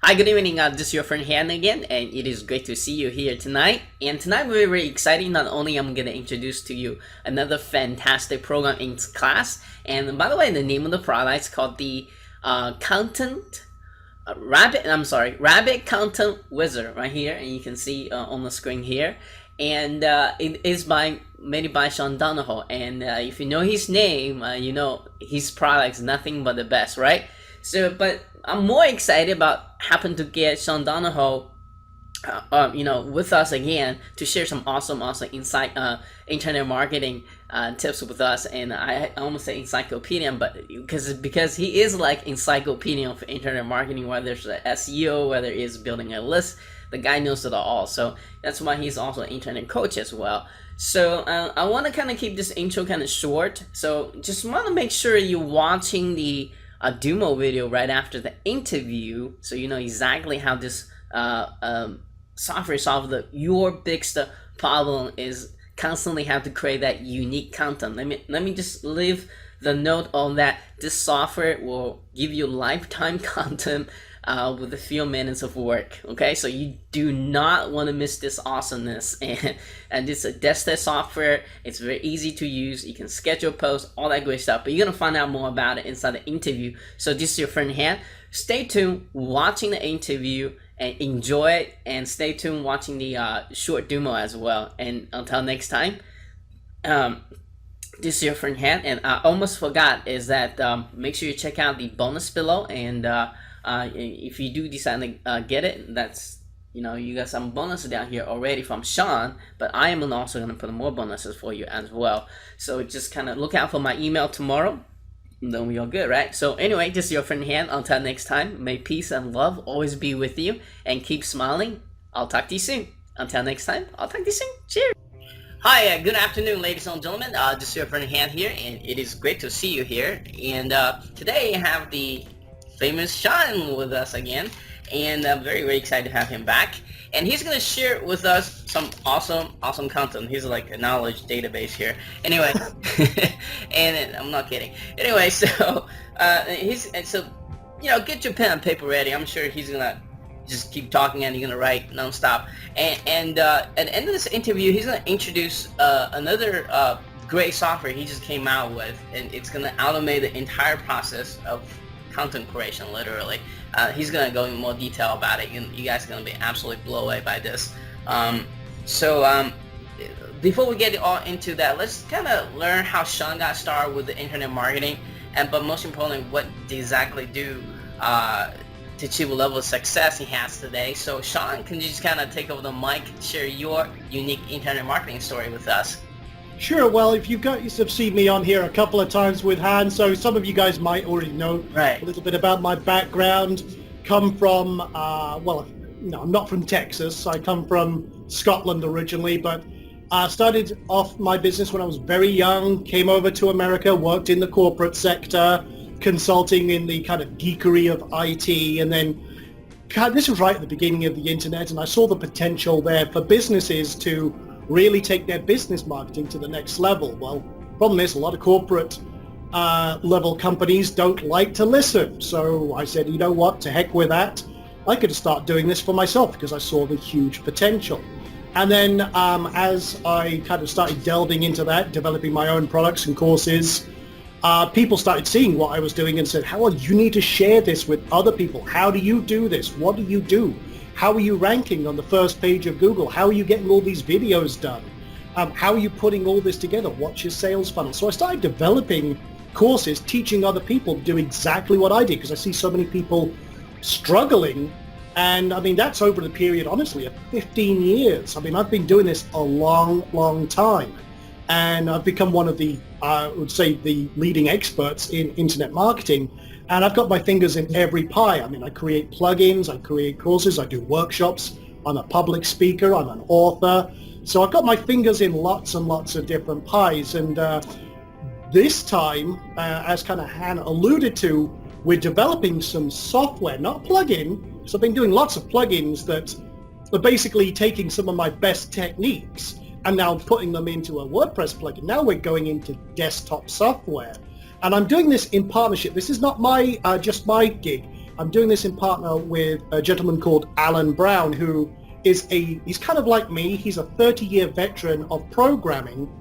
Hi, good evening. This is your friend Han again, and it is great to see you here tonight. And tonight we're very exciting. Not only I'm gonna introduce to you another fantastic program in class, and by the way, the name of the product is called the Content Rabbit Content Wizard right here, and you can see on the screen here. And it is made by Sean Donahoe. And if you know his name, you know his product's nothing but the best, right? So, but I'm more excited about happen to get Sean Donahoe, with us again to share some awesome insight, internet marketing tips with us. And I almost say encyclopedia, but because he is like encyclopedia of internet marketing, whether it's SEO, whether it's building a list, the guy knows it all. So that's why he's also an internet coach as well. So I want to kind of keep this intro kind of short. So just want to make sure you're watching the demo video right after the interview, so you know exactly how this software solves your biggest problem is constantly have to create that unique content. Let me just leave the note on that. This software will give you lifetime content with a few minutes of work. Okay, so you do not want to miss this awesomeness. And this is a desktop software. It's very easy to use. You can schedule posts, all that great stuff. But you're gonna find out more about it inside the interview. So this is your friend Han. Stay tuned, watching the interview, and enjoy it. And stay tuned, watching the short demo as well. And until next time. This is your friend Han, and I almost forgot is that make sure you check out the bonus below, and if you do decide to get it, that's, you got some bonuses down here already from Sean, but I am also going to put more bonuses for you as well. So just kind of look out for my email tomorrow, and then we all good, right? So anyway, this is your friend Han. Until next time, may peace and love always be with you, and keep smiling. I'll talk to you soon. Until next time, I'll talk to you soon. Cheers. Hi, good afternoon, ladies and gentlemen. This is your friend Han here, and it is great to see you here. And today I have the famous Sean with us again, and I'm very, very excited to have him back. And he's going to share with us some awesome content. He's like a knowledge database here. Anyway, and I'm not kidding. Anyway, so get your pen and paper ready. I'm sure he's going to just keep talking, and you're gonna write nonstop. And at the end of this interview, he's gonna introduce another great software he just came out with, and it's gonna automate the entire process of content creation. Literally, he's gonna go in more detail about it. You guys are gonna be absolutely blown away by this. Before we get all into that, let's kind of learn how Sean got started with the internet marketing, but most importantly, what they exactly do to achieve a level of success he has today. So Sean, can you just kind of take over the mic, share your unique internet marketing story with us? Sure. Well, if you have seen me on here a couple of times with Han, so some of you guys might already know a little bit about my background. Come from, I'm not from Texas. I come from Scotland originally, but I started off my business when I was very young, came over to America, worked in the corporate sector, consulting in the kind of geekery of IT, and then this was right at the beginning of the internet, and I saw the potential there for businesses to really take their business marketing to the next level. Well, problem is a lot of corporate level companies don't like to listen, so I said, you know what, to heck with that. I could start doing this for myself because I saw the huge potential. And then as I kind of started delving into that, developing my own products and courses, people started seeing what I was doing and said, Howard, you need to share this with other people. How do you do this? What do you do? How are you ranking on the first page of Google? How are you getting all these videos done? How are you putting all this together? What's your sales funnel? So I started developing courses, teaching other people to do exactly what I did, because I see so many people struggling. And I mean, that's over the period, honestly, of 15 years. I mean, I've been doing this a long time. And I've become one of the, I would say, the leading experts in internet marketing. And I've got my fingers in every pie. I mean, I create plugins, I create courses, I do workshops. I'm a public speaker, I'm an author. So I've got my fingers in lots and lots of different pies. And this time, as kind of Han alluded to, we're developing some software, not plugin. So I've been doing lots of plugins that are basically taking some of my best techniques and now putting them into a WordPress plugin. Now we're going into desktop software. And I'm doing this in partnership. This is not my just my gig. I'm doing this in partner with a gentleman called Alan Brown, who he's kind of like me. He's a 30-year veteran of programming.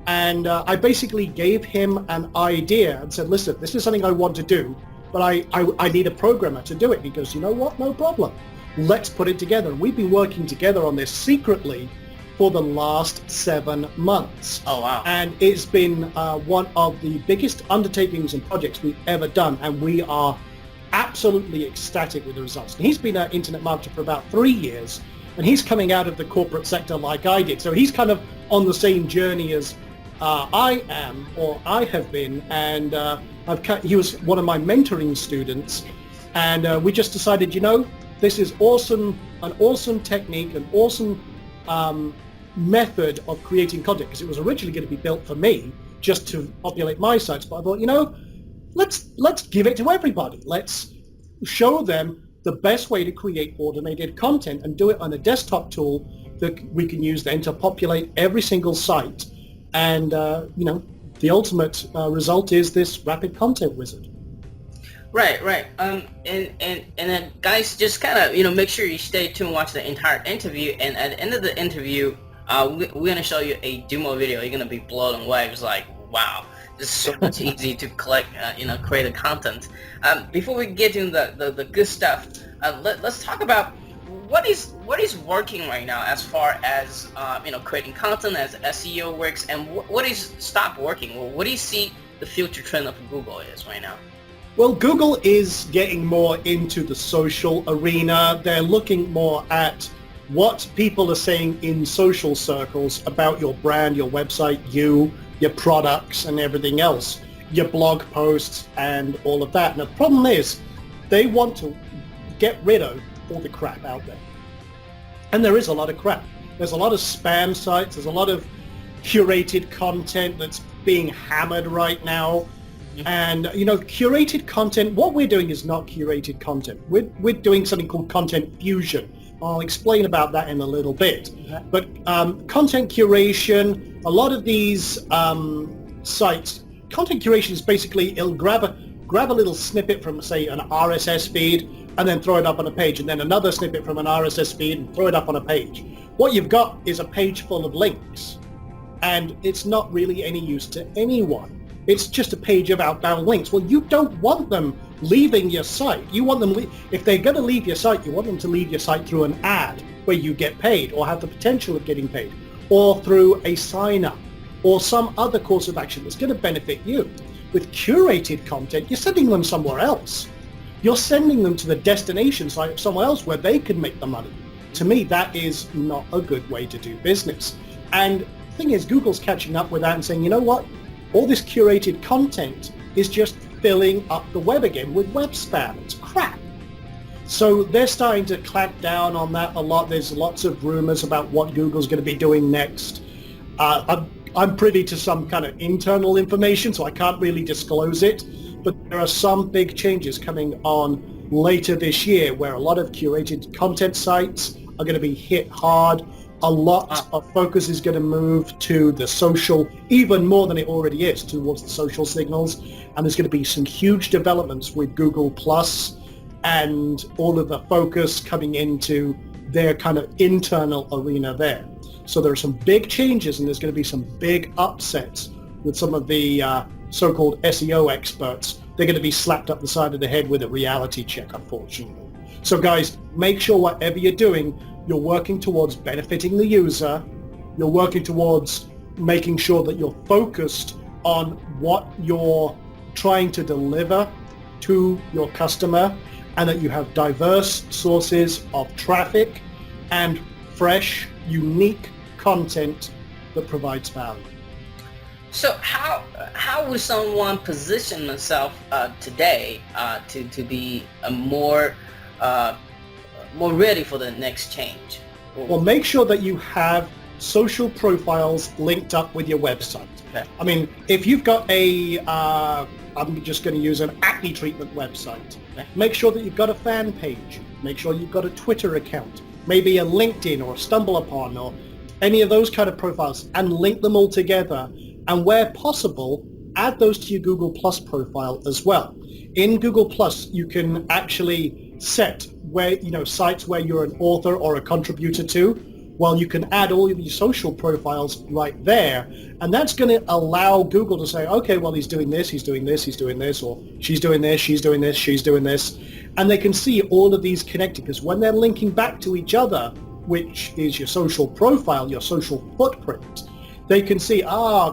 And I basically gave him an idea and said, listen, this is something I want to do, but I need a programmer to do it. He goes, you know what? No problem. Let's put it together. And we've been working together on this secretly for the last 7 months. Oh, wow. And it's been one of the biggest undertakings and projects we've ever done. And we are absolutely ecstatic with the results. And he's been an internet marketer for about 3 years, and he's coming out of the corporate sector like I did. So he's kind of on the same journey as I am, or I have been, and he was one of my mentoring students, and we just decided, you know, this is awesome, an awesome technique, an awesome method of creating content, because it was originally going to be built for me just to populate my sites, but I thought, you know, let's give it to everybody. Let's show them the best way to create automated content and do it on a desktop tool that we can use then to populate every single site. And, you know, the ultimate result is this rapid content wizard. Right. And then guys, just kind of, you know, make sure you stay tuned, watch the entire interview. And at the end of the interview, we're going to show you a demo video. You're going to be blown away. It's like, wow, this is so much easy to collect, you know, create a content. Before we get into the good stuff, let's talk about what is working right now as far as you know, creating content, as SEO works, and what is stop working. Well, what do you see the future trend of Google is right now? Well, Google is getting more into the social arena. They're looking more at what people are saying in social circles about your brand, your website, your products, and everything else, your blog posts, and all of that. And the problem is, they want to get rid of all the crap out there. And there is a lot of crap. There's a lot of spam sites. There's a lot of curated content that's being hammered right now. And, you know, curated content, what we're doing is not curated content. We're doing something called content fusion. I'll explain about that in a little bit. But content curation, a lot of these sites, content curation is basically, it'll grab a little snippet from, say, an RSS feed and then throw it up on a page, and then another snippet from an RSS feed and throw it up on a page. What you've got is a page full of links, and it's not really any use to anyone. It's just a page of outbound links. Well, you don't want them leaving your site. You want them, if they're going to leave your site, you want them to leave your site through an ad where you get paid or have the potential of getting paid, or through a sign-up or some other course of action that's going to benefit you. With curated content, you're sending them somewhere else. You're sending them to the destination site somewhere else where they can make the money. To me, that is not a good way to do business. And the thing is, Google's catching up with that and saying, you know what? All this curated content is just filling up the web again with web spam. It's crap. So they're starting to clamp down on that a lot. There's lots of rumors about what Google's going to be doing next. I'm privy to some kind of internal information, so I can't really disclose it. But there are some big changes coming on later this year where a lot of curated content sites are going to be hit hard. A lot of focus is going to move to the social, even more than it already is, towards the social signals. And there's going to be some huge developments with Google Plus and all of the focus coming into their kind of internal arena there. So there are some big changes, and there's going to be some big upsets with some of the so-called SEO experts. They're going to be slapped up the side of the head with a reality check, unfortunately. So guys, make sure whatever you're doing, you're working towards benefiting the user. You're working towards making sure that you're focused on what you're trying to deliver to your customer, and that you have diverse sources of traffic and fresh, unique content that provides value. So how would someone position themselves today to be a more ready for the next change? Well, make sure that you have social profiles linked up with your website. Okay. I mean, if you've got a, I'm just going to use an acne treatment website, okay, make sure that you've got a fan page. Make sure you've got a Twitter account, maybe a LinkedIn or a StumbleUpon or any of those kind of profiles, and link them all together. And where possible, add those to your Google Plus profile as well. In Google Plus, you can actually set where, sites where you're an author or a contributor to. Well, you can add all of your social profiles right there, and that's going to allow Google to say, okay, well, he's doing this, he's doing this, he's doing this, or she's doing this, she's doing this, she's doing this, and they can see all of these connected, because when they're linking back to each other, which is your social profile, your social footprint, they can see,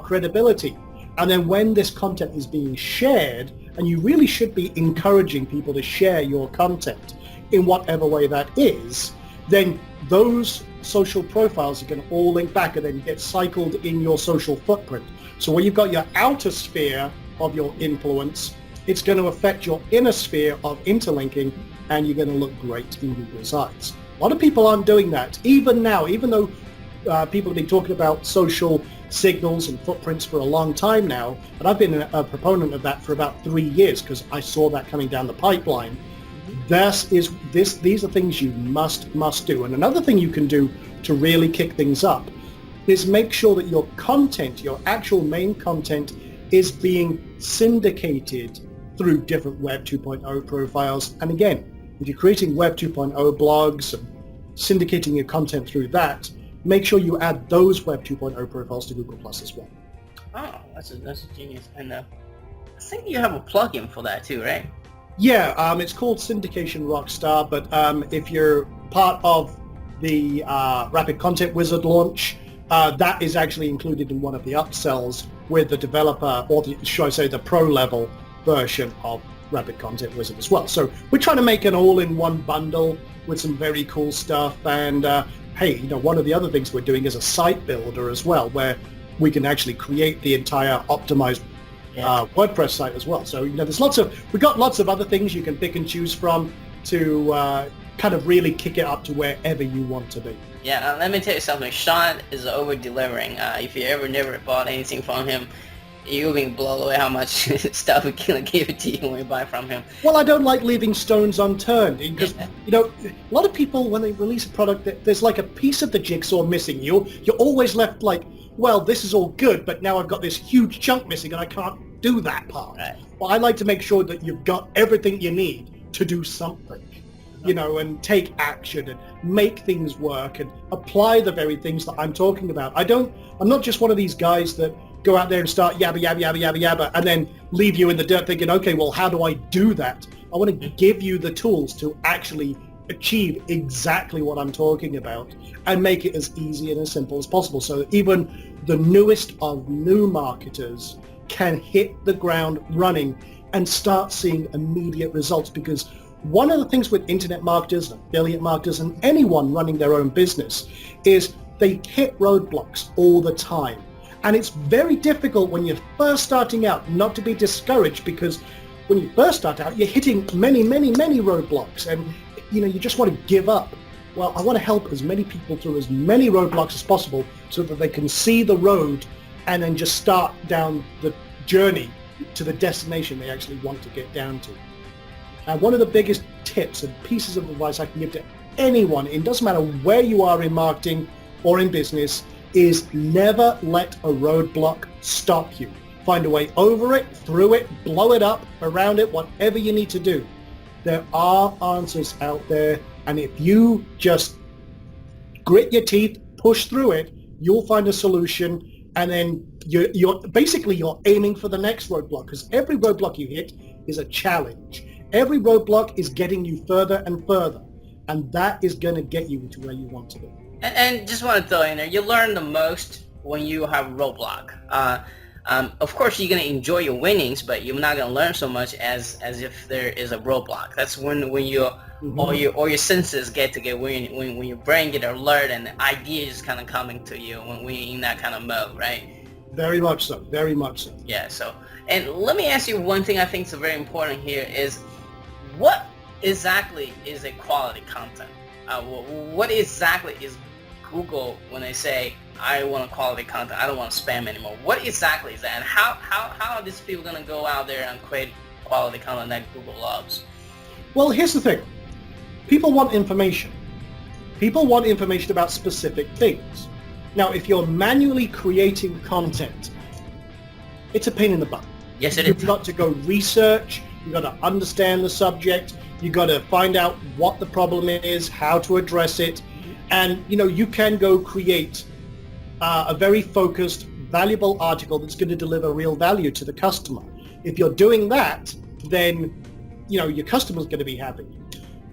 credibility. And then when this content is being shared, and you really should be encouraging people to share your content in whatever way that is, then those social profiles are going to all link back and then get cycled in your social footprint. So where you've got your outer sphere of your influence, it's going to affect your inner sphere of interlinking, and you're going to look great in Google's eyes. A lot of people aren't doing that. Even now, even though people have been talking about social signals and footprints for a long time now, and I've been a proponent of that for about 3 years because I saw that coming down the pipeline. These are things you must do. And another thing you can do to really kick things up is make sure that your content, your actual main content, is being syndicated through different Web 2.0 profiles. And again, if you're creating Web 2.0 blogs and syndicating your content through that, make sure you add those Web 2.0 profiles to Google Plus as well. Oh, that's a genius. And I think you have a plugin for that too, right? Yeah, it's called Syndication Rockstar, but if you're part of the Rapid Content Wizard launch, that is actually included in one of the upsells with the developer, or should I say the pro level version of Rapid Content Wizard as well. So we're trying to make an all-in-one bundle with some very cool stuff, and hey, one of the other things we're doing is a site builder as well, where we can actually create the entire optimized WordPress site as well. So we've got lots of other things you can pick and choose from to kind of really kick it up to wherever you want to be. Yeah, let me tell you something. Sean is over-delivering. If you ever never bought anything from him, you'll be blown away how much stuff we can give it to you when you buy from him. Well, I don't like leaving stones unturned, because a lot of people, when they release a product, there's like a piece of the jigsaw missing. You're always left like, well, this is all good, but now I've got this huge chunk missing and I can't do that part. Right. Well, I like to make sure that you've got everything you need to do something, and take action and make things work and apply the very things that I'm talking about. I'm not just one of these guys that go out there and start yabba, yabba, yabba, yabba, yabba, and then leave you in the dirt thinking, okay, well, how do I do that? I want to give you the tools to actually achieve exactly what I'm talking about and make it as easy and as simple as possible, so that even the newest of new marketers can hit the ground running and start seeing immediate results. Because one of the things with internet marketers, affiliate marketers, and anyone running their own business is they hit roadblocks all the time. And it's very difficult when you're first starting out not to be discouraged, because when you first start out, you're hitting many, many, many roadblocks, and you just want to give up. Well, I want to help as many people through as many roadblocks as possible so that they can see the road and then just start down the journey to the destination they actually want to get down to. And one of the biggest tips and pieces of advice I can give to anyone, it doesn't matter where you are in marketing or in business, is never let a roadblock stop you. Find a way over it, through it, blow it up, around it, whatever you need to do. There are answers out there, and if you just grit your teeth, push through it, you'll find a solution, and then you're aiming for the next roadblock, because every roadblock you hit is a challenge. Every roadblock is getting you further and further, and that is going to get you to where you want to be. And just want to throw in there, you learn the most when you have a roadblock. Of course, you're going to enjoy your winnings, but you're not going to learn so much as if there is a roadblock. That's when all your senses get when your brain get alert and the ideas kind of coming to you when you're in that kind of mode, right? Very much so. Very much so. Yeah. So, and let me ask you one thing I think is very important here is, what exactly is a quality content? What exactly is Google when they say, I want quality content, I don't want spam anymore? What exactly is that? And how are these people going to go out there and create quality content that Google loves? Well, here's the thing. People want information. People want information about specific things. Now, if you're manually creating content, it's a pain in the butt. Yes, it You've is. got to go research. You've got to understand the subject. You've got to find out what the problem is, how to address it. And, you can go create a very focused, valuable article that's going to deliver real value to the customer. If you're doing that, then, your customer's going to be happy.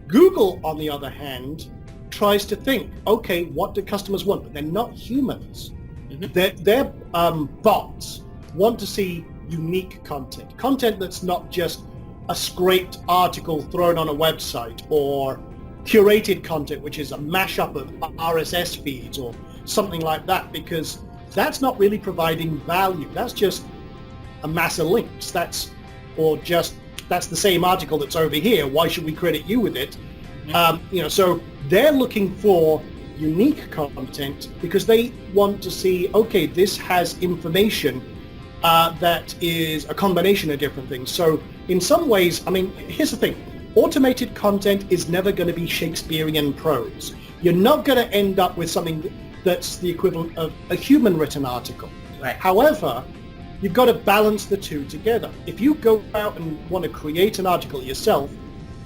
Google, on the other hand, tries to think, okay, what do customers want? But they're not humans. Mm-hmm. They're bots want to see unique content that's not just a scraped article thrown on a website, or curated content, which is a mashup of RSS feeds or something like that, because that's not really providing value. That's just a mass of links. That's the same article that's over here. Why should we credit you with it? So they're looking for unique content because they want to see, okay, this has information that is a combination of different things. So in some ways, here's the thing. Automated content is never going to be Shakespearean prose. You're not going to end up with something that's the equivalent of a human-written article. Right. However, you've got to balance the two together. If you go out and want to create an article yourself,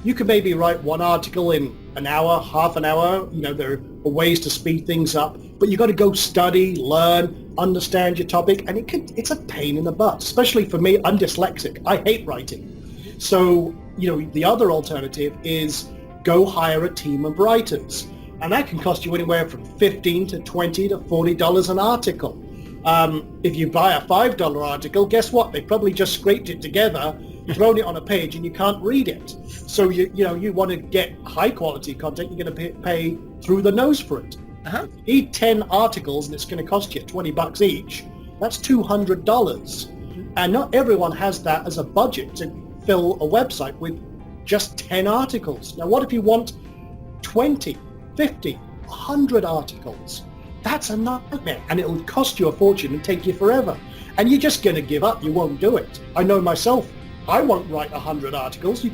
you can maybe write one article in an hour, half an hour. There are ways to speed things up, but you've got to go study, learn, understand your topic, and it's a pain in the butt, especially for me. I'm dyslexic. I hate writing. So, the other alternative is go hire a team of writers. And that can cost you anywhere from $15 to $20 to $40 an article. If you buy a $5 article, guess what? They probably just scraped it together, thrown it on a page, and you can't read it. So you want to get high quality content, you're going to pay through the nose for it. Uh-huh. You need 10 articles, and it's going to cost you $20 each. That's $200. And not everyone has that as a budget to fill a website with just 10 articles. Now, what if you want 20, 50, 100 articles? That's a nightmare, and it'll cost you a fortune and take you forever. And you're just going to give up. You won't do it. I know myself. I won't write 100 articles.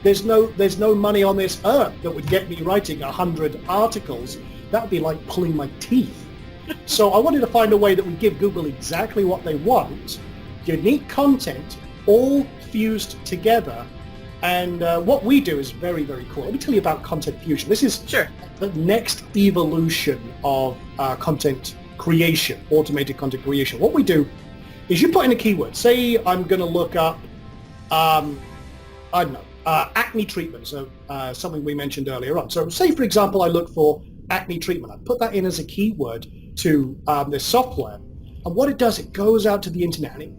There's no money on this earth that would get me writing 100 articles. That would be like pulling my teeth. So I wanted to find a way that would give Google exactly what they want, unique content, all fused together. And what we do is very, very cool. Let me tell you about Content Fusion. This is the next evolution of content creation, automated content creation. What we do is you put in a keyword. Say I'm going to look up, acne treatment, so something we mentioned earlier on. So say, for example, I look for acne treatment. I put that in as a keyword to this software. And what it does, it goes out to the internet and it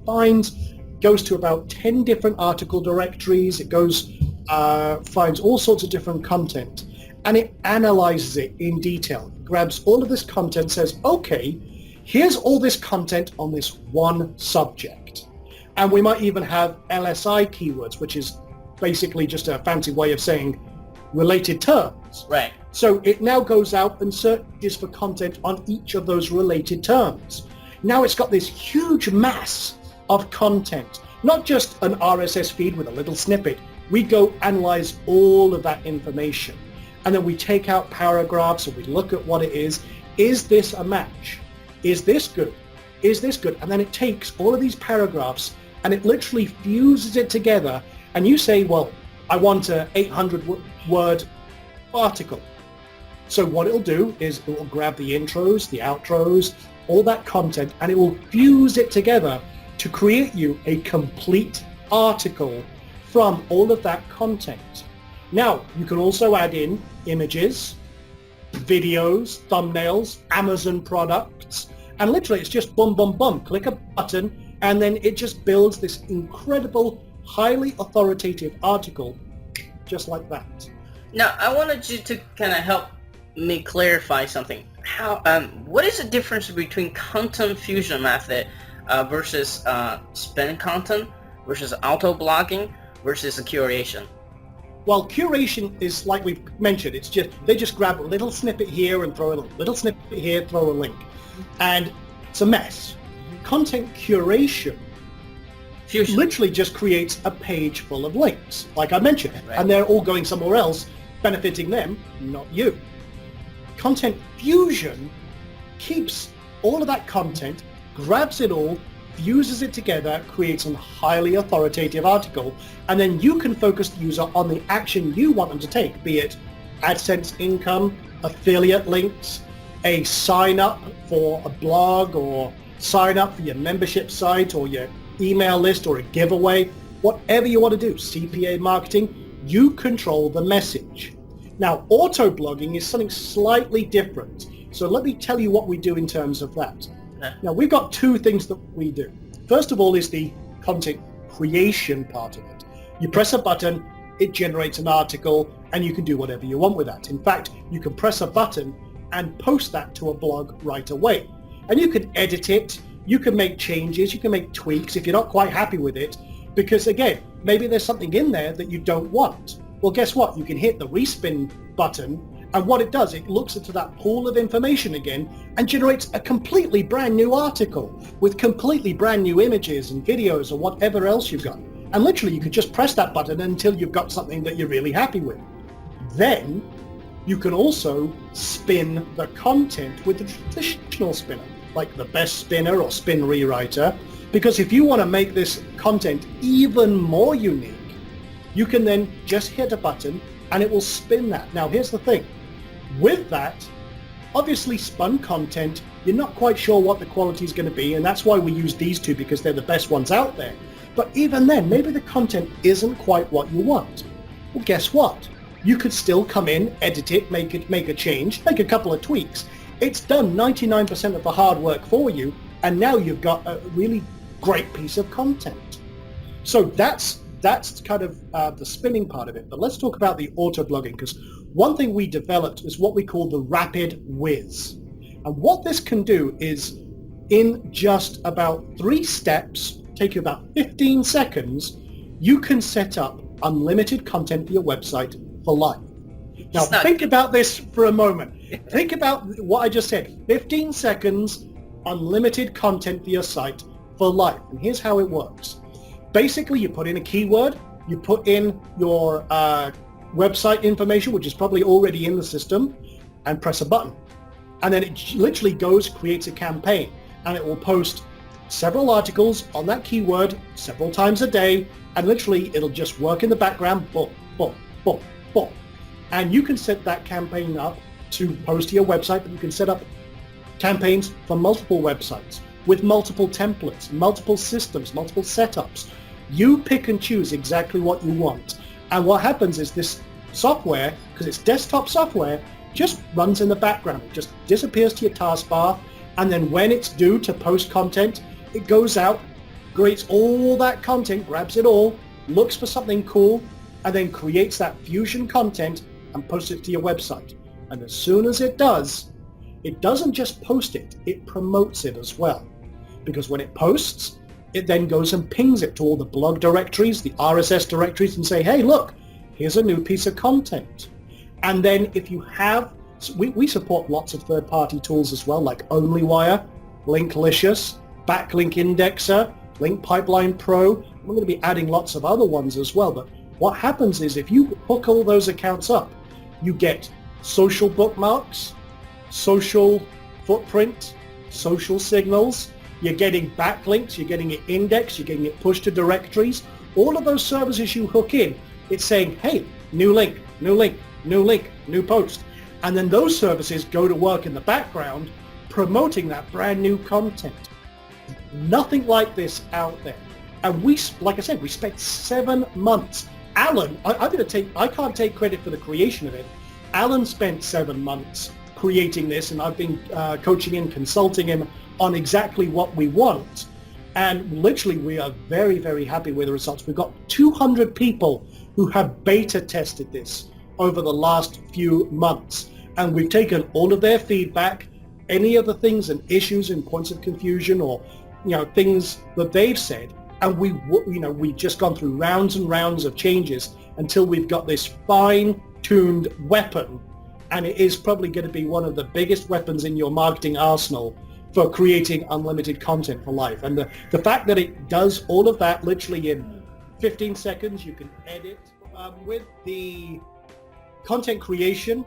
goes to about 10 different article directories. It goes, finds all sorts of different content, and it analyzes it in detail. It grabs all of this content, says, okay, here's all this content on this one subject. And we might even have LSI keywords, which is basically just a fancy way of saying related terms. Right. So it now goes out and searches for content on each of those related terms. Now it's got this huge mass of content, not just an RSS feed with a little snippet. We go analyze all of that information, and then we take out paragraphs and we look at what it is. Is this a match? Is this good? Is this good? And then it takes all of these paragraphs and it literally fuses it together, and you say, well, I want a 800-word article. So what it'll do is it will grab the intros, the outros, all that content, and it will fuse it together to create you a complete article from all of that content. Now, you can also add in images, videos, thumbnails, Amazon products, and literally it's just boom, boom, boom, click a button, and then it just builds this incredible, highly authoritative article just like that. Now, I wanted you to kind of help me clarify something. What is the difference between content fusion method versus spin content versus auto-blogging versus curation? Well, curation is like we've mentioned. It's just they just grab a little snippet here and throw a little snippet here, throw a link, and it's a mess. Content curation literally just creates a page full of links, like I mentioned, and they're all going somewhere else, benefiting them, not you. Content fusion keeps all of that content, grabs it all, fuses it together, creates a highly authoritative article, and then you can focus the user on the action you want them to take, be it AdSense income, affiliate links, a sign up for a blog, or sign up for your membership site or your email list or a giveaway, whatever you want to do, CPA marketing, you control the message. Now, auto blogging is something slightly different. So let me tell you what we do in terms of that. Now, we've got two things that we do. First of all is the content creation part of it. You press a button, it generates an article, and you can do whatever you want with that. In fact, you can press a button and post that to a blog right away. And you can edit it, you can make changes, you can make tweaks if you're not quite happy with it, because again, maybe there's something in there that you don't want. Well, guess what? You can hit the respin button, and what it does, it looks into that pool of information again and generates a completely brand new article with completely brand new images and videos or whatever else you've got. And literally, you could just press that button until you've got something that you're really happy with. Then you can also spin the content with the traditional spinner, like the best spinner or spin rewriter, because if you want to make this content even more unique, you can then just hit a button and it will spin that. Now, here's the thing. With that, obviously spun content, you're not quite sure what the quality is going to be, and that's why we use these two, because they're the best ones out there. But even then, maybe the content isn't quite what you want. Well, guess what? You could still come in, edit it, make a change, make a couple of tweaks. It's done 99% of the hard work for you, and now you've got a really great piece of content. So that's kind of the spinning part of it. But let's talk about the auto blogging, because one thing we developed is what we call the Rapid Whiz. And what this can do is, in just about 3 steps, take you about 15 seconds, you can set up unlimited content for your website for life. Now think about this for a moment. Think about what I just said. 15 seconds, unlimited content for your site for life. And here's how it works. Basically, you put in a keyword, you put in your website information, which is probably already in the system, and press a button. And then it literally creates a campaign, and it will post several articles on that keyword several times a day, and literally it'll just work in the background, boom, boom, boom, boom. And you can set that campaign up to post to your website, but you can set up campaigns for multiple websites with multiple templates, multiple systems, multiple setups. You pick and choose exactly what you want. And what happens is this software, because it's desktop software, just runs in the background. It just disappears to your taskbar, and then when it's due to post content, it goes out, creates all that content, grabs it all, looks for something cool, and then creates that fusion content and posts it to your website. And as soon as it does, it doesn't just post it, it promotes it as well. Because when it posts, it then goes and pings it to all the blog directories, the RSS directories, and say, hey, look, here's a new piece of content. And then if you have, we support lots of third-party tools as well, like OnlyWire, Linklicious, Backlink Indexer, Link Pipeline Pro. We're going to be adding lots of other ones as well. But what happens is if you hook all those accounts up, you get social bookmarks, social footprint, social signals, you're getting backlinks, you're getting it indexed, you're getting it pushed to directories. All of those services you hook in, it's saying, hey, new link, new link, new link, new post. And then those services go to work in the background promoting that brand new content. Nothing like this out there. And we, like I said, we spent 7 months. Alan, I can't take credit for the creation of it. Alan spent 7 months creating this, and I've been coaching and consulting him on exactly what we want. And literally, we are very, very happy with the results. We've got 200 people who have beta tested this over the last few months. And we've taken all of their feedback, any of the things and issues and points of confusion or things that they've said, and we've just gone through rounds and rounds of changes until we've got this fine-tuned weapon, and it is probably going to be one of the biggest weapons in your marketing arsenal for creating unlimited content for life. And the fact that it does all of that literally in 15 seconds, you can edit with the content creation,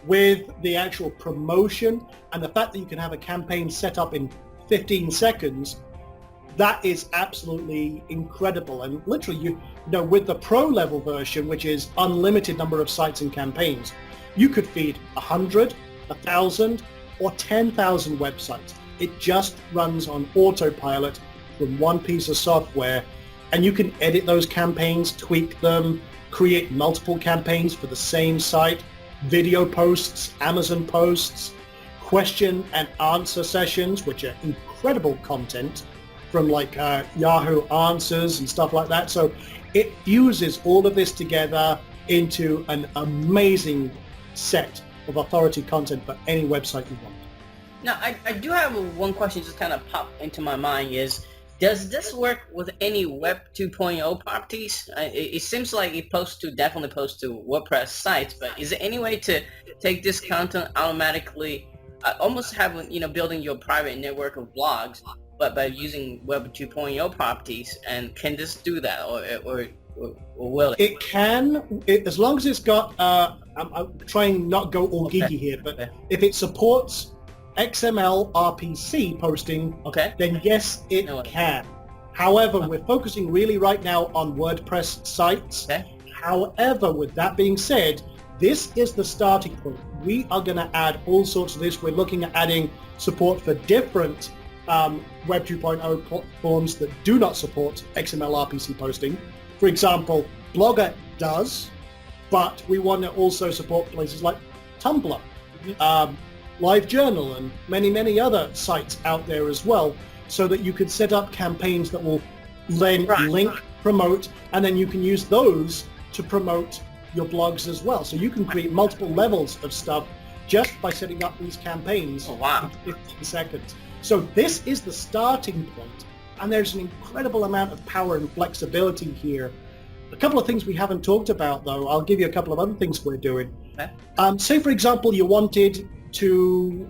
with the actual promotion, and the fact that you can have a campaign set up in 15 seconds, That is absolutely incredible. And literally, you know, with the pro level version, which is unlimited number of sites and campaigns, you could feed 100, 1,000, or 10,000 websites. It just runs on autopilot from one piece of software, and you can edit those campaigns, tweak them, create multiple campaigns for the same site, video posts, Amazon posts, question and answer sessions, which are incredible content from like Yahoo Answers and stuff like that. So it fuses all of this together into an amazing set of authority content for any website you want. Now, I do have one question just kind of pop into my mind is, does this work with any Web 2.0 properties? It seems like it definitely posts to WordPress sites, but is there any way to take this content automatically, almost having, you know, building your private network of blogs, but by using Web 2.0 properties? And can this do that, or will it? It can, as long as it's got, I'm trying not go all geeky here, but if it supports XML RPC posting, then yes, it can. However, we're focusing really right now on WordPress sites. However, with that being said, this is the starting point. We are going to add all sorts of this. We're looking at adding support for different Web 2.0 platforms that do not support XML RPC posting. For example, Blogger does, but we want to also support places like Tumblr, LiveJournal, and many, many other sites out there as well, so that you could set up campaigns that will then link, promote, and then you can use those to promote your blogs as well. So you can create multiple levels of stuff just by setting up these campaigns in 15 seconds. So this is the starting point, and there's an incredible amount of power and flexibility here. A couple of things we haven't talked about, though. I'll give you a couple of other things we're doing. Say, for example, you wanted to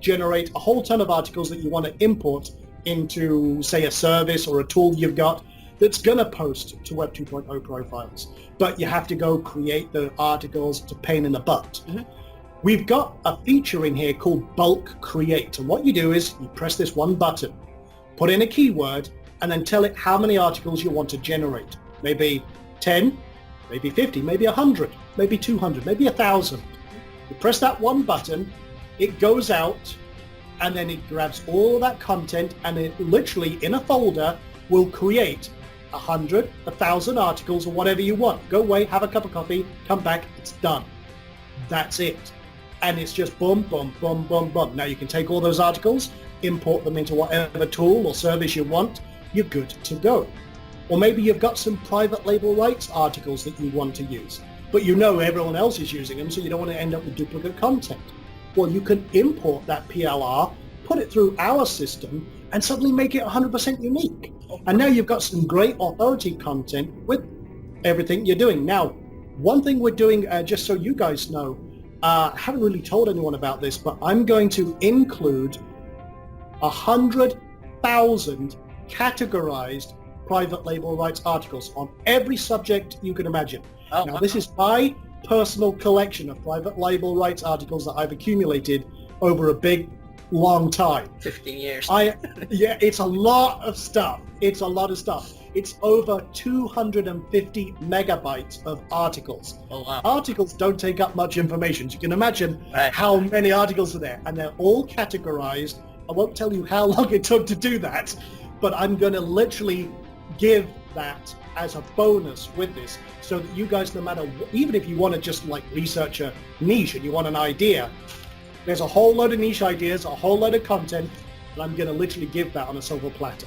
generate a whole ton of articles that you want to import into, say, a service or a tool you've got that's going to post to Web 2.0 profiles, but you have to go create the articles. It's a pain in the butt. We've got a feature in here called bulk create, and what you do is you press this one button, put in a keyword, and then tell it how many articles you want to generate. Maybe 10, maybe 50, maybe 100, maybe 200, maybe 1,000. You press that one button, it goes out, and then it grabs all that content, and it literally in a folder will create 100, 1,000 articles or whatever you want. Go away, have a cup of coffee, come back, it's done. That's it. And it's just boom, boom, boom, boom, boom. Now you can take all those articles, import them into whatever tool or service you want, you're good to go. Or maybe you've got some private label rights articles that you want to use, but you know everyone else is using them, so you don't want to end up with duplicate content. Well, you can import that PLR, put it through our system, and suddenly make it 100% unique. And now you've got some great authority content with everything you're doing. Now, one thing we're doing, just so you guys know, I haven't really told anyone about this, but I'm going to include 100,000 categorized private label rights articles on every subject you can imagine. Now, this is my personal collection of private label rights articles that I've accumulated over a big, long time. 15 years. Yeah, it's a lot of stuff. It's a lot of stuff. It's over 250 megabytes of articles. Oh, wow. Articles don't take up much information. So you can imagine how many articles are there. And they're all categorized. I won't tell you how long it took to do that, but I'm going to literally give that as a bonus with this, so that you guys, no matter even if you want to just like research a niche and you want an idea, there's a whole load of niche ideas, a whole load of content, and I'm going to literally give that on a silver platter.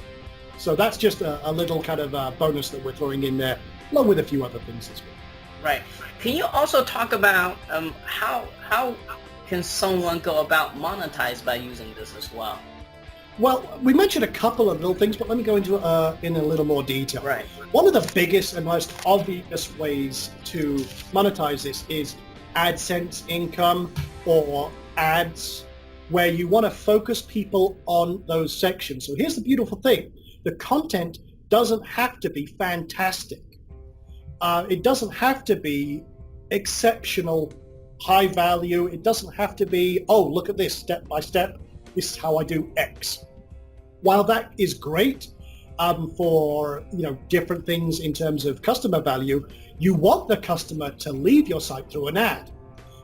So that's just a little kind of bonus that we're throwing in there, along with a few other things as well. Right. Can you also talk about how can someone go about monetize by using this as well? Well, we mentioned a couple of little things, but let me go into in a little more detail. Right. One of the biggest and most obvious ways to monetize this is AdSense income or ads, where you want to focus people on those sections. So here's the beautiful thing. The content doesn't have to be fantastic. It doesn't have to be exceptional, high value. It doesn't have to be, oh, look at this step by step. This is how I do X. While that is great, for different things in terms of customer value, you want the customer to leave your site through an ad.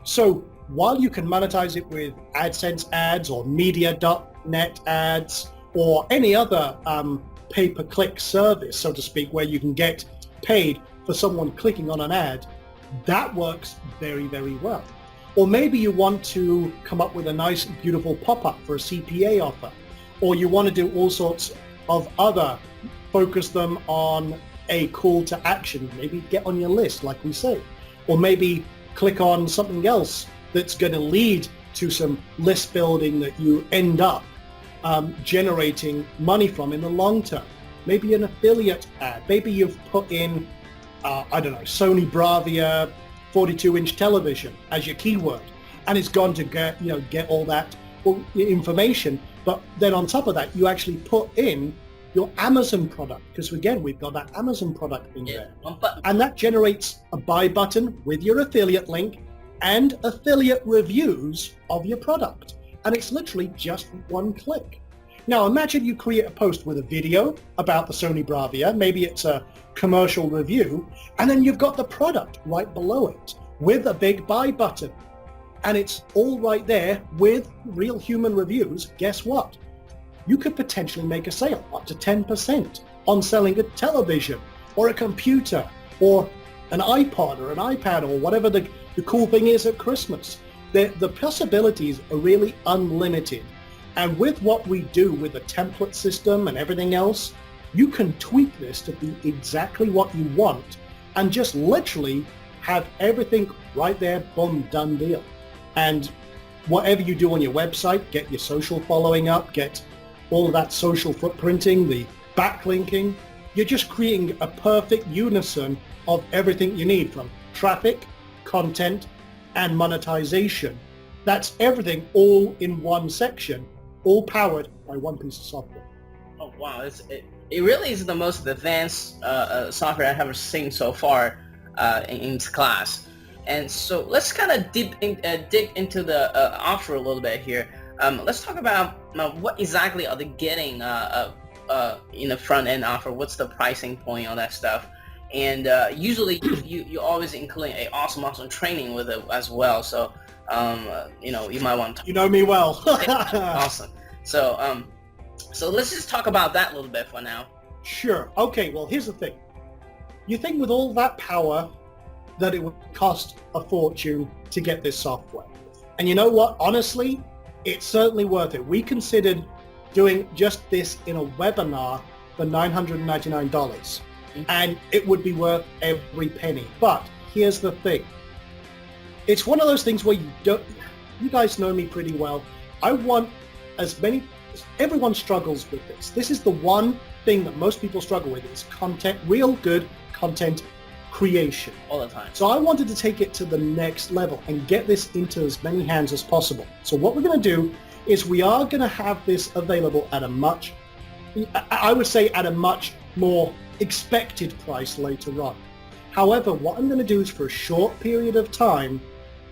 So while you can monetize it with AdSense ads or media.net ads or any other pay-per-click service, so to speak, where you can get paid for someone clicking on an ad, that works very, very well. Or maybe you want to come up with a nice, beautiful pop-up for a CPA offer, or you want to do all sorts of other, focus them on a call to action, maybe get on your list, like we say, or maybe click on something else that's going to lead to some list building that you end up generating money from in the long term. Maybe an affiliate ad. Maybe you've put in, Sony Bravia 42-inch television as your keyword, and it's gone to get all that information. But then on top of that, you actually put in your Amazon product, because again, we've got that Amazon product in there. And that generates a buy button with your affiliate link and affiliate reviews of your product. And it's literally just one click. Now imagine you create a post with a video about the Sony Bravia, maybe it's a commercial review, and then you've got the product right below it with a big buy button. And it's all right there with real human reviews. Guess what? You could potentially make a sale up to 10% on selling a television or a computer or an iPod or an iPad or whatever the cool thing is at Christmas. The possibilities are really unlimited. And with what we do with the template system and everything else, you can tweak this to be exactly what you want and just literally have everything right there, boom, done deal. And whatever you do on your website, get your social following up, get all of that social footprinting, the backlinking, you're just creating a perfect unison of everything you need from traffic, content, and monetization. That's everything all in one section, all powered by one piece of software. Oh wow, it really is the most advanced software I have seen so far in class. And so let's kind of dig into the offer a little bit here. Let's talk about what exactly are they getting in the front end offer. What's the pricing point on that stuff? And usually you always include a awesome training with it as well. So you might want to. You know me well. Awesome. So let's just talk about that a little bit for now. Sure. Okay. Well, here's the thing. You think with all that power that it would cost a fortune to get this software, and you know what? Honestly, it's certainly worth it. We considered doing just this in a webinar for $999, and it would be worth every penny. But here's the thing. It's one of those things where you guys know me pretty well. I want everyone struggles with this. This is the one thing that most people struggle with is content, real good content creation. All the time. So I wanted to take it to the next level and get this into as many hands as possible. So what we're going to do is we are going to have this available at I would say at a much more expected price later on. However, what I'm going to do is for a short period of time,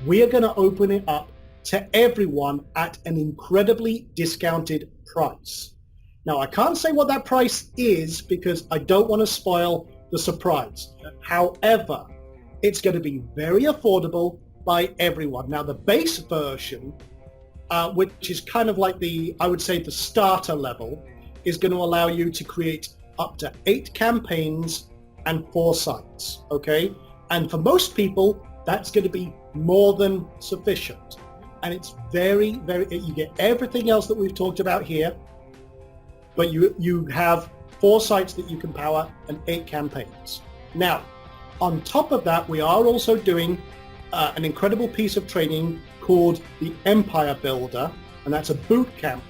we are going to open it up to everyone at an incredibly discounted price. Now, I can't say what that price is because I don't want to spoil the surprise. However, it's going to be very affordable by everyone. Now, the base version, which is kind of like I would say the starter level, is going to allow you to create up to 8 campaigns and 4 sites, okay? And for most people, that's going to be more than sufficient. And it's very, you get everything else that we've talked about here, but you have 4 sites that you can power and 8 campaigns. Now, on top of that, we are also doing an incredible piece of training called the Empire Builder, and that's a boot camp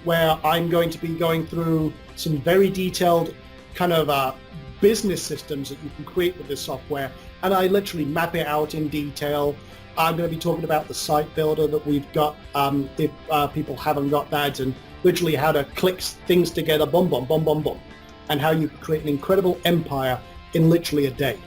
where I'm going to be going through some very detailed kind of business systems that you can create with this software, and I literally map it out in detail. I'm going to be talking about the site builder that we've got, if people haven't got that, and literally how to click things together, boom, boom, boom, boom, boom, and how you create an incredible empire in literally a day,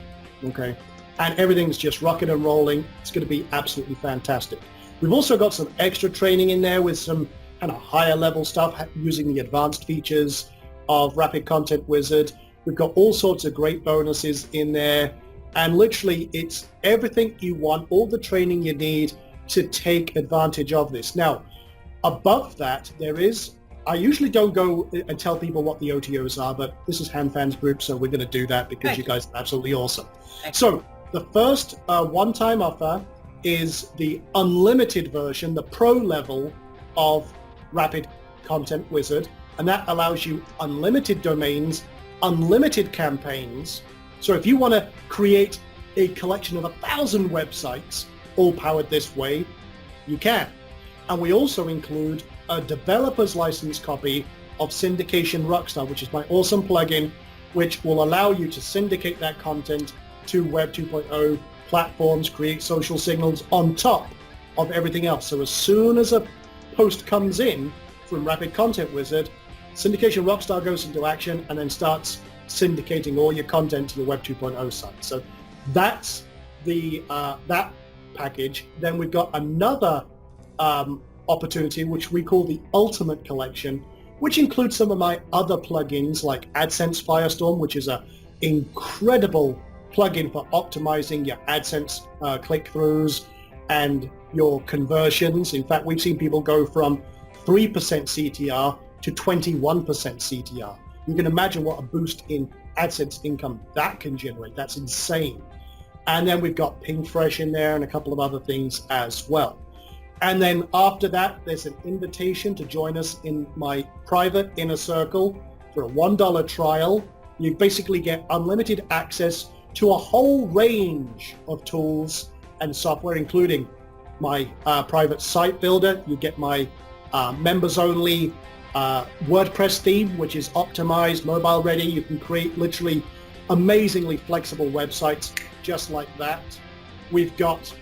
okay? And everything's just rocking and rolling. It's going to be absolutely fantastic. We've also got some extra training in there with some kind of higher level stuff using the advanced features, of Rapid Content Wizard. We've got all sorts of great bonuses in there. And literally, it's everything you want, all the training you need to take advantage of this. Now, above that, I usually don't go and tell people what the OTOs are, but this is HandFans Group, so we're going to do that because you guys are absolutely awesome. So the first one-time offer is the unlimited version, the pro level of Rapid Content Wizard, and that allows you unlimited domains, unlimited campaigns. So if you want to create a collection of 1,000 websites, all powered this way, you can. And we also include a developer's license copy of Syndication Rockstar, which is my awesome plugin, which will allow you to syndicate that content to Web 2.0 platforms, create social signals on top of everything else. So as soon as a post comes in from Rapid Content Wizard, Syndication Rockstar goes into action and then starts syndicating all your content to your Web 2.0 site. So that's the that package. Then we've got another opportunity, which we call the Ultimate Collection, which includes some of my other plugins like AdSense Firestorm, which is an incredible plugin for optimizing your AdSense click-throughs and your conversions. In fact, we've seen people go from 3% CTR to 21% CTR. You can imagine what a boost in AdSense income that can generate. That's insane. And then we've got PingFresh in there and a couple of other things as well. And then after that, there's an invitation to join us in my private inner circle for a $1 trial. You basically get unlimited access to a whole range of tools and software, including my private site builder. You get my members-only WordPress theme, which is optimized, mobile ready. You can create literally amazingly flexible websites just like that. We've got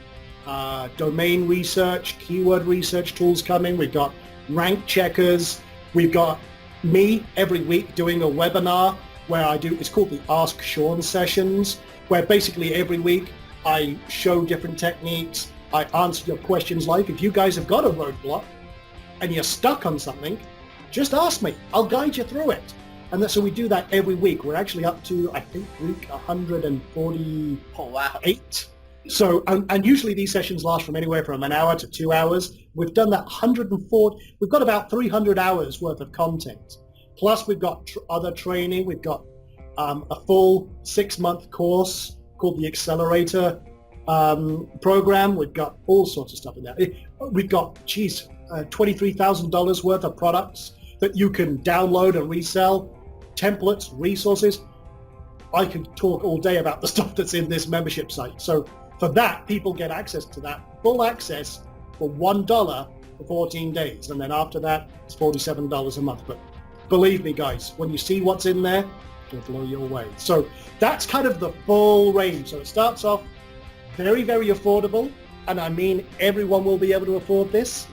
domain research, keyword research tools coming. We've got rank checkers. We've got me every week doing a webinar where it's called the Ask Sean sessions, where basically every week I show different techniques. I answer your questions like, if you guys have got a roadblock and you're stuck on something, just ask me. I'll guide you through it. And so we do that every week. We're actually up to, I think, week 148. Oh, wow. So, and usually these sessions last from anywhere from an hour to 2 hours. We've done that 140. We've got about 300 hours worth of content. Plus we've got other training. We've got a full 6-month course called the Accelerator program. We've got all sorts of stuff in there. We've got, $23,000 worth of products that you can download and resell, templates, resources. I could talk all day about the stuff that's in this membership site. So for that, people get access to that, full access for $1 for 14 days. And then after that, it's $47 a month. But believe me, guys, when you see what's in there, it'll blow you away. So that's kind of the full range. So it starts off very, very affordable. And I mean, everyone will be able to afford this.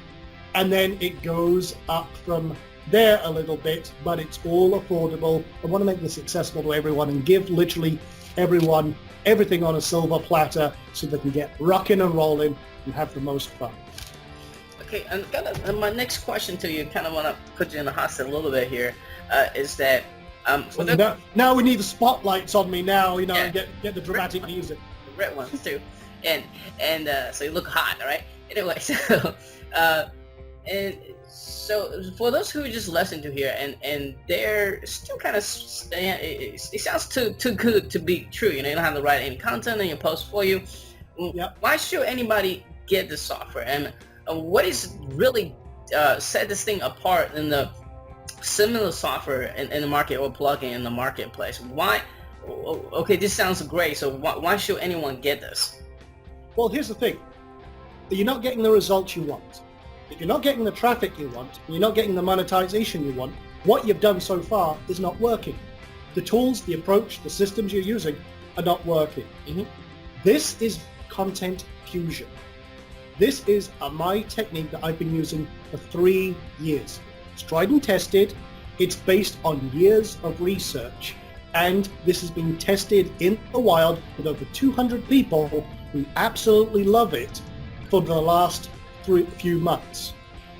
And then it goes up from there a little bit, but it's all affordable. I want to make this accessible to everyone and give literally everyone everything on a silver platter so they can get rocking and rolling and have the most fun. Okay, and my next question to you, kind of want to put you in the hot seat a little bit here, is that... now we need the spotlights on me now, and get the dramatic music. The red ones too. And so you look hot, all right? Anyway, so for those who just listened to here and they're still kind of, it sounds too good to be true. You don't have to write any content in your post for you. Yep. Why should anybody get this software? And what is really set this thing apart in the similar software in the market or plugin in the marketplace? Why? Okay, this sounds great. So why should anyone get this? Well, here's the thing. You're not getting the results you want. If you're not getting the traffic you want, and you're not getting the monetization you want, what you've done so far is not working. The tools, the approach, the systems you're using are not working. Mm-hmm. This is content fusion. This is my technique that I've been using for 3 years. It's tried and tested. It's based on years of research. And this has been tested in the wild with over 200 people who absolutely love it for the last few months.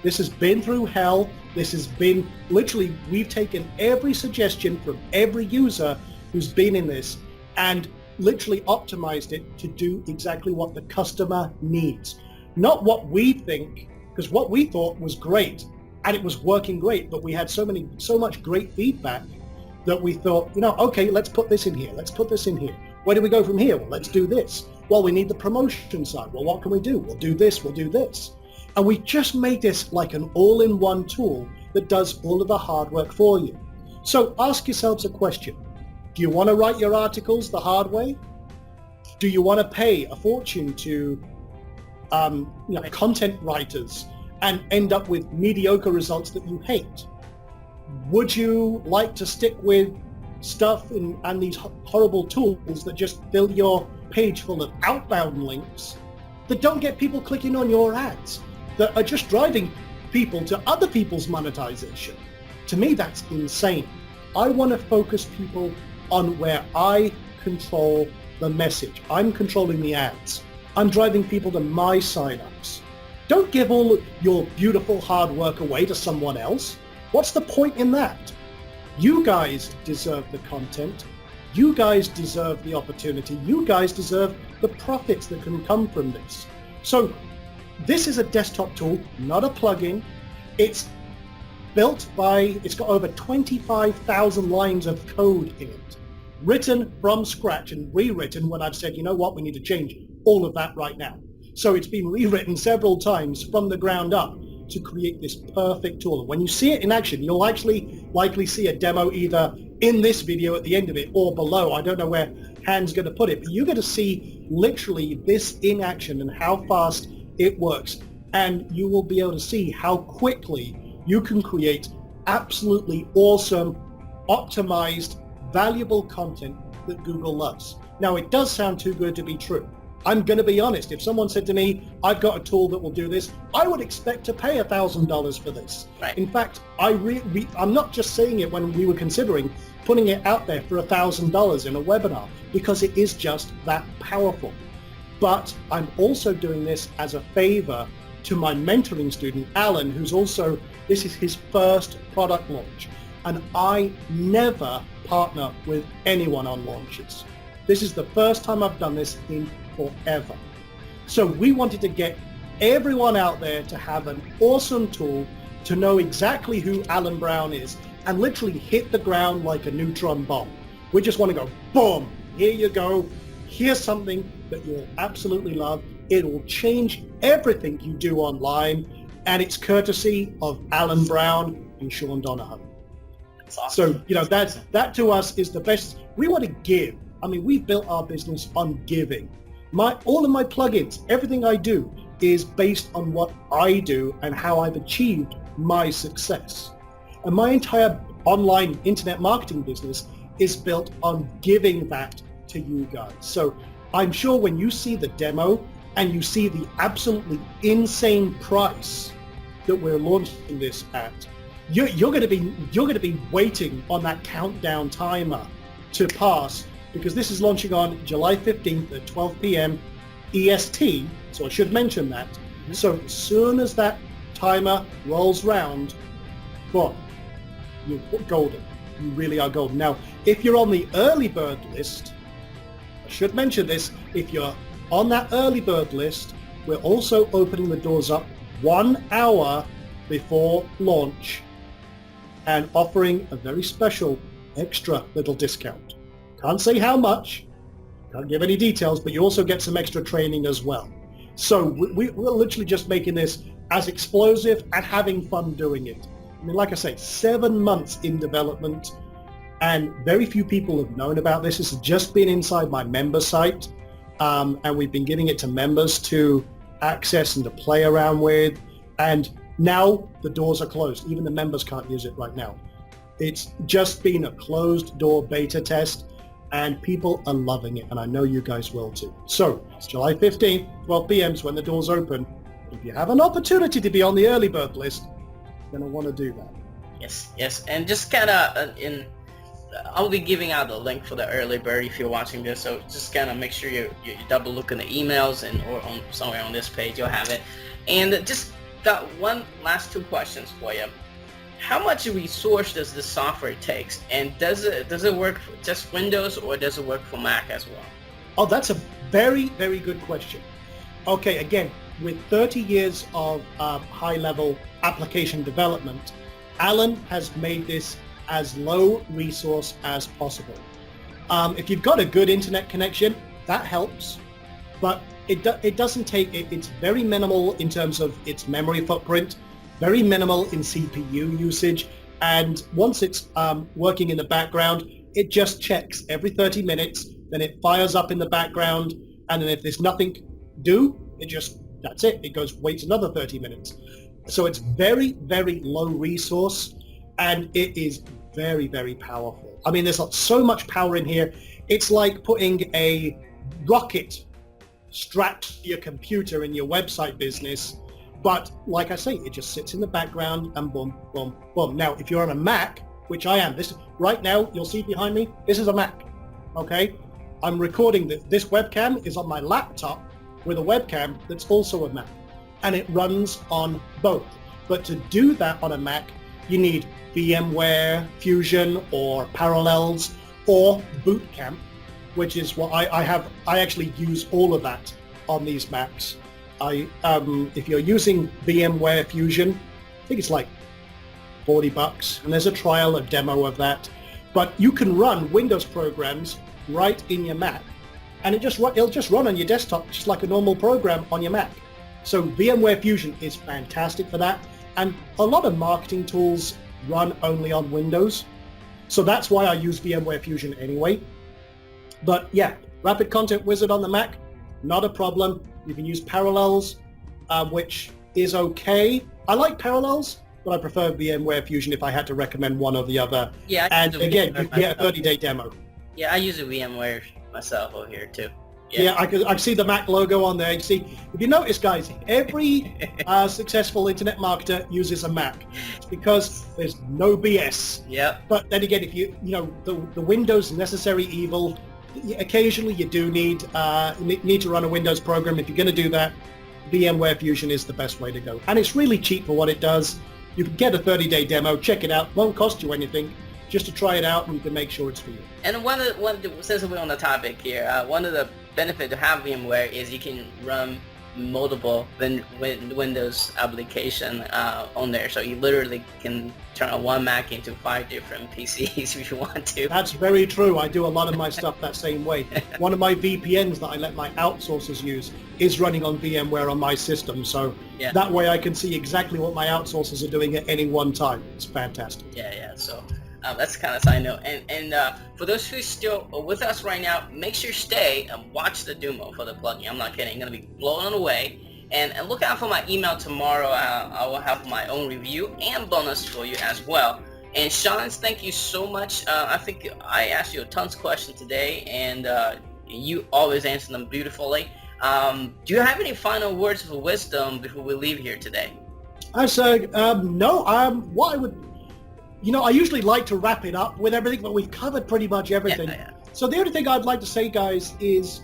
This has been through hell. This has been, literally, we've taken every suggestion from every user who's been in this and literally optimized it to do exactly what the customer needs. Not what we think, because what we thought was great and it was working great, but we had so much great feedback that we thought, okay, let's put this in here. Let's put this in here. Where do we go from here? Well, let's do this. Well, we need the promotion side. Well, what can we do? We'll do this. We'll do this. And we just made this like an all-in-one tool that does all of the hard work for you. So ask yourselves a question. Do you want to write your articles the hard way? Do you want to pay a fortune to content writers and end up with mediocre results that you hate? Would you like to stick with stuff and these horrible tools that just fill your page full of outbound links that don't get people clicking on your ads, that are just driving people to other people's monetization? To me, that's insane. I want to focus people on where I control the message. I'm controlling the ads. I'm driving people to my signups. Don't give all your beautiful hard work away to someone else. What's the point in that? You guys deserve the content. You guys deserve the opportunity. You guys deserve the profits that can come from this. So this is a desktop tool, not a plugin. It's got over 25,000 lines of code in it, written from scratch and rewritten when I've said, you know what, we need to change all of that right now. So it's been rewritten several times from the ground up to create this perfect tool. And when you see it in action, you'll actually likely see a demo either in this video at the end of it or below. I don't know where Han's going to put it, but you're going to see literally this in action and how fast it works. And you will be able to see how quickly you can create absolutely awesome, optimized, valuable content that Google loves. Now, it does sound too good to be true. I'm going to be honest. If someone said to me, I've got a tool that will do this, I would expect to pay $1,000 for this. Right. In fact, I'm not just saying it when we were considering putting it out there for $1,000 in a webinar, because it is just that powerful. But I'm also doing this as a favor to my mentoring student, Alan, this is his first product launch. And I never partner with anyone on launches. This is the first time I've done this in forever. So we wanted to get everyone out there to have an awesome tool to know exactly who Alan Brown is and literally hit the ground like a neutron bomb. We just want to go, boom, here you go. Here's something that you'll absolutely love. It will change everything you do online, and it's courtesy of Alan Brown and Sean Donahoe. That's awesome. So, that to us is the best. We want to give. I mean, we've built our business on giving. All of my plugins, everything I do is based on what I do and how I've achieved my success. And my entire online internet marketing business is built on giving that to you guys. So I'm sure when you see the demo and you see the absolutely insane price that we're launching this at, you're going to be waiting on that countdown timer to pass, because this is launching on July 15th at 12 p.m. EST, so I should mention that. Mm-hmm. So as soon as that timer rolls round, boom, you're golden. You really are golden. Now, if you're on the early bird list, I should mention this, if you're on that early bird list, we're also opening the doors up 1 hour before launch and offering a very special extra little discount. Can't say how much, can't give any details, but you also get some extra training as well. So we're literally just making this as explosive and having fun doing it. I mean, like I say, 7 months in development, and very few people have known about this. This has just been inside my member site, and we've been giving it to members to access and to play around with, and now the doors are closed. Even the members can't use it right now. It's just been a closed door beta test, and people are loving it, and I know you guys will too. So it's July 15th, 12 p.m. is when the doors open. If you have an opportunity to be on the early bird list, you're going to want to do that. Yes, and just kind of I'll be giving out the link for the early bird if you're watching this, so just kind of make sure you double look in the emails or on somewhere on this page you'll have it. And just got one last two questions for you. How much resource does the software takes, and does it work for just Windows or does it work for Mac as well? Oh, that's a very, very good question. Okay, again, with 30 years of high-level application development, Alan has made this as low resource as possible. If you've got a good internet connection, that helps, but it doesn't take, it's very minimal in terms of its memory footprint, very minimal in CPU usage, and once it's working in the background, it just checks every 30 minutes, then it fires up in the background, and then if there's nothing due, that's it. It goes, waits another 30 minutes. So it's very, very low resource, and it is very, very powerful. I mean, there's so much power in here. It's like putting a rocket strapped to your computer in your website business. But like I say, it just sits in the background and boom, boom, boom. Now, if you're on a Mac, which I am, right now, you'll see behind me, this is a Mac, okay? I'm recording this webcam is on my laptop with a webcam that's also a Mac, and it runs on both. But to do that on a Mac, you need VMware Fusion or Parallels or Boot Camp, which is what I have. I actually use all of that on these Macs. If you're using VMware Fusion, I think it's like $40, and there's a trial, a demo of that. But you can run Windows programs right in your Mac, and it'll just run on your desktop just like a normal program on your Mac. So VMware Fusion is fantastic for that, and a lot of marketing tools run only on Windows. So that's why I use VMware Fusion anyway. But yeah, Rapid Content Wizard on the Mac, not a problem. You can use Parallels, which is okay. I like Parallels, but I prefer VMware Fusion if I had to recommend one or the other. Yeah, and again, you get a 30-day demo. Yeah, I use a VMware myself over here too. Yeah, I see the Mac logo on there. You see, if you notice, guys, every successful internet marketer uses a Mac. It's because there's no BS. Yeah. But then again, if the Windows necessary evil, occasionally you do need to run a Windows program. If you're going to do that, VMware Fusion is the best way to go. And it's really cheap for what it does. You can get a 30-day demo, check it out. Won't cost you anything. Just to try it out, and you can make sure it's for you. And since we're on the topic here, one of the benefits to have VMware is you can run multiple Windows application on there. So you literally can turn on one Mac into 5 different PCs if you want to. That's very true. I do a lot of my stuff that same way. One of my VPNs that I let my outsourcers use is running on VMware on my system. So that way I can see exactly what my outsourcers are doing at any one time. It's fantastic. Yeah. So that's kind of side note. And for those who are still with us right now, make sure you stay and watch the demo for the plugin. I'm not kidding. I'm going to be blowing away. And look out for my email tomorrow. I will have my own review and bonus for you as well. And Sean, thank you so much. I think I asked you tons of questions today, and you always answer them beautifully. Do you have any final words of wisdom before we leave here today? I said, no. What I would... I usually like to wrap it up with everything, but we've covered pretty much everything. Yeah. So the only thing I'd like to say, guys, is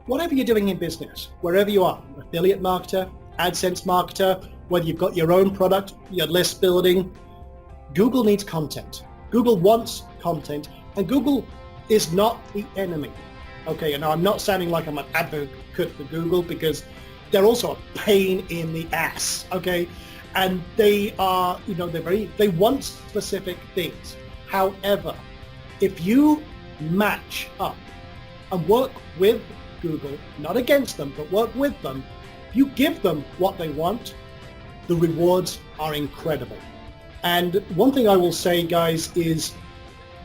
whatever you're doing in business, wherever you are, affiliate marketer, AdSense marketer, whether you've got your own product, your list building, Google needs content. Google wants content, and Google is not the enemy. Okay, and I'm not sounding like I'm an advocate for Google, because they're also a pain in the ass, okay? And they are, they want specific things. However, if you match up and work with Google, not against them, but work with them, if you give them what they want, the rewards are incredible. And one thing I will say, guys, is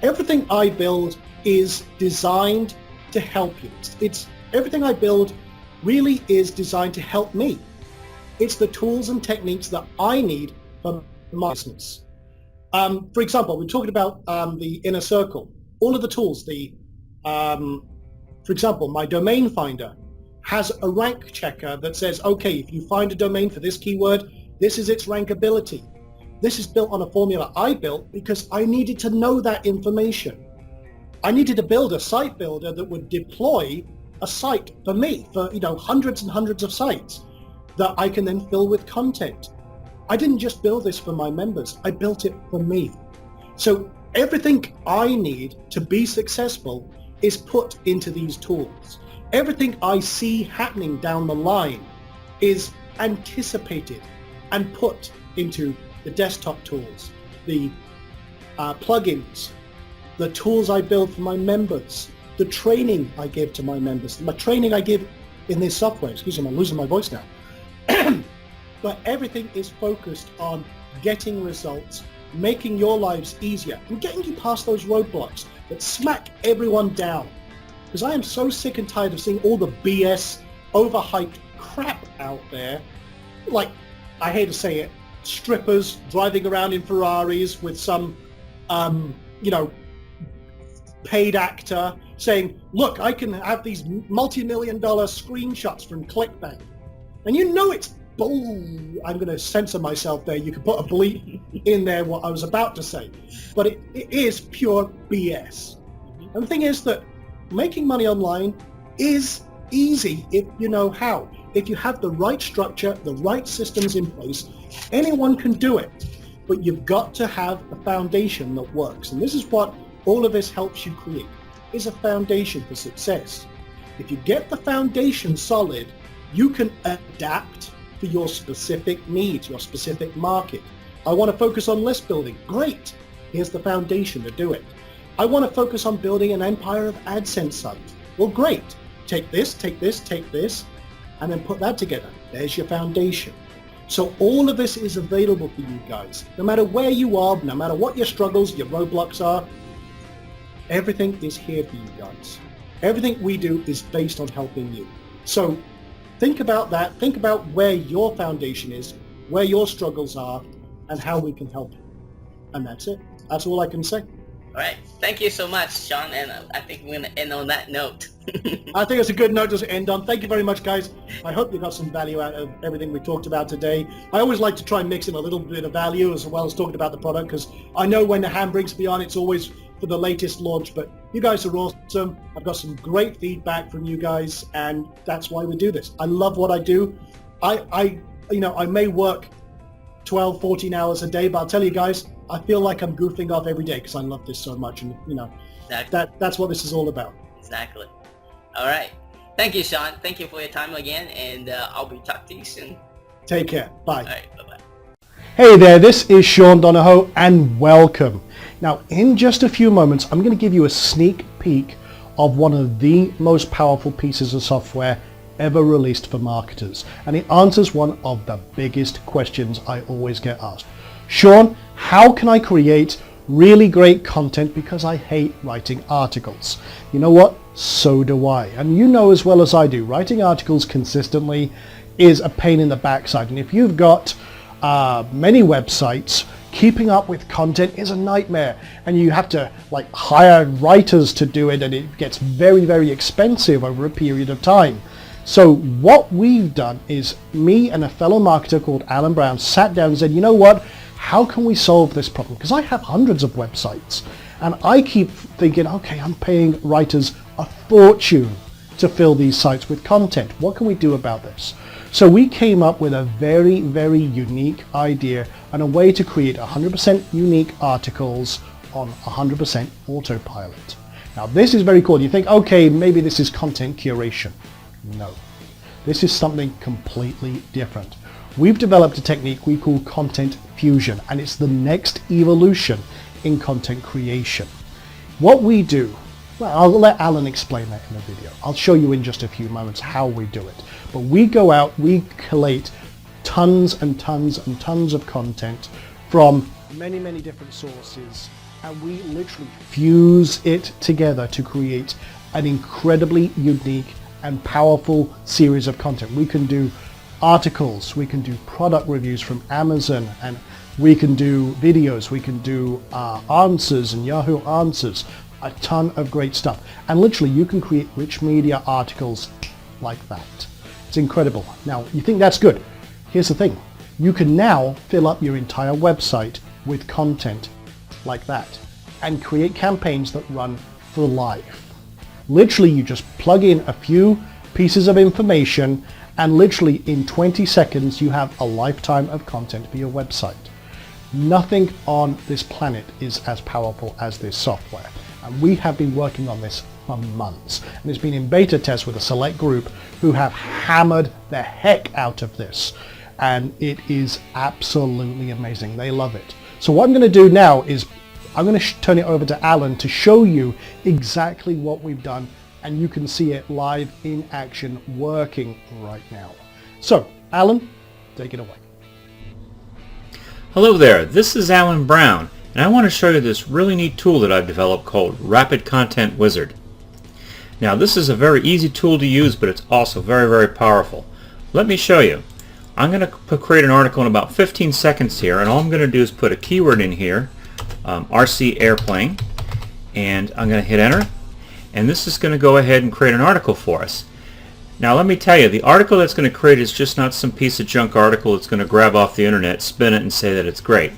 everything I build is designed to help you. It's everything I build really is designed to help me. It's the tools and techniques that I need for my business. For example, we're talking about the inner circle. All of the tools, for example, my domain finder has a rank checker that says, okay, if you find a domain for this keyword, this is its rankability. This is built on a formula I built because I needed to know that information. I needed to build a site builder that would deploy a site for me, for hundreds and hundreds of sites that I can then fill with content. I didn't just build this for my members, I built it for me. So everything I need to be successful is put into these tools. Everything I see happening down the line is anticipated and put into the desktop tools, the plugins, the tools I build for my members, the training I give to my members, the training I give in this software. Excuse me, I'm losing my voice now. But everything is focused on getting results, making your lives easier, and getting you past those roadblocks that smack everyone down. Because I am so sick and tired of seeing all the BS, overhyped crap out there. Like, I hate to say it, strippers driving around in Ferraris with some, paid actor saying, look, I can have these multi-million-dollar screenshots from ClickBank. And you know it's bull. I'm going to censor myself there. You can put a bleep in there what I was about to say. But it is pure BS. And the thing is that making money online is easy if you know how. If you have the right structure, the right systems in place, anyone can do it. But you've got to have a foundation that works. And this is what all of this helps you create, is a foundation for success. If you get the foundation solid, you can adapt for your specific needs, your specific market. I want to focus on list building. Great. Here's the foundation to do it. I want to focus on building an empire of AdSense sites. Well, great. Take this, and then put that together. There's your foundation. So all of this is available for you guys. No matter where you are, no matter what your struggles, your roadblocks are, everything is here for you guys. Everything we do is based on helping you. So think about that. Think about where your foundation is, where your struggles are, and how we can help you. And that's it. That's all I can say. All right. Thank you so much, Sean. And I think we're going to end on that note. I think it's a good note to end on. Thank you very much, guys. I hope you got some value out of everything we talked about today. I always like to try and mix in a little bit of value as well as talking about the product, because I know when the hand brings me on, it's always for the latest launch. But you guys are awesome. I've got some great feedback from you guys, and that's why we do this. I love what I do. I may work 12, 14 hours a day, but I'll tell you guys, I feel like I'm goofing off every day because I love this so much, and exactly. That's what this is all about. Exactly. All right. Thank you, Sean. Thank you for your time again, and I'll be talking to you soon. Take care. Bye. All right. Bye-bye. Hey there, this is Sean Donahoe, and welcome. Now, in just a few moments, I'm going to give you a sneak peek of one of the most powerful pieces of software ever released for marketers, and it answers one of the biggest questions I always get asked. Sean, how can I create really great content because I hate writing articles? You know what? So do I. And you know as well as I do, writing articles consistently is a pain in the backside. And if you've got many websites, keeping up with content is a nightmare, and you have to hire writers to do it, and it gets very, very expensive over a period of time. So what we've done is me and a fellow marketer called Alan Brown sat down and said, you know what, how can we solve this problem? Because I have hundreds of websites, and I keep thinking, okay, I'm paying writers a fortune to fill these sites with content. What can we do about this? So we came up with a very, very unique idea and a way to create 100% unique articles on 100% autopilot. Now this is very cool. You think, okay, maybe this is content curation. No, this is something completely different. We've developed a technique we call content fusion, and it's the next evolution in content creation. What we do, well, I'll let Alan explain that in the video. I'll show you in just a few moments how we do it. But we go out, we collate tons and tons and tons of content from many, many different sources, and we literally fuse it together to create an incredibly unique and powerful series of content. We can do articles, we can do product reviews from Amazon, and we can do videos, we can do answers and Yahoo Answers, a ton of great stuff. And literally you can create rich media articles like that. It's incredible. Now you think that's good. Here's the thing. You can now fill up your entire website with content like that and create campaigns that run for life. Literally you just plug in a few pieces of information and literally in 20 seconds you have a lifetime of content for your website. Nothing on this planet is as powerful as this software, and we have been working on this for months, and it's been in beta test with a select group who have hammered the heck out of this, and it is absolutely amazing. They love it. So what I'm going to do now is I'm going to turn it over to Alan to show you exactly what we've done, and you can see it live in action working right now. So Alan, take it away. Hello there, this is Alan Brown, and I want to show you this really neat tool that I've developed called Rapid Content Wizard. Now this is a very easy tool to use, but it's also very, very powerful. Let me show you. I'm going to create an article in about 15 seconds here, and all I'm going to do is put a keyword in here, RC airplane, and I'm going to hit enter, and this is going to go ahead and create an article for us. Now let me tell you, the article that's going to create is just not some piece of junk article that's going to grab off the internet, spin it, and say that it's great.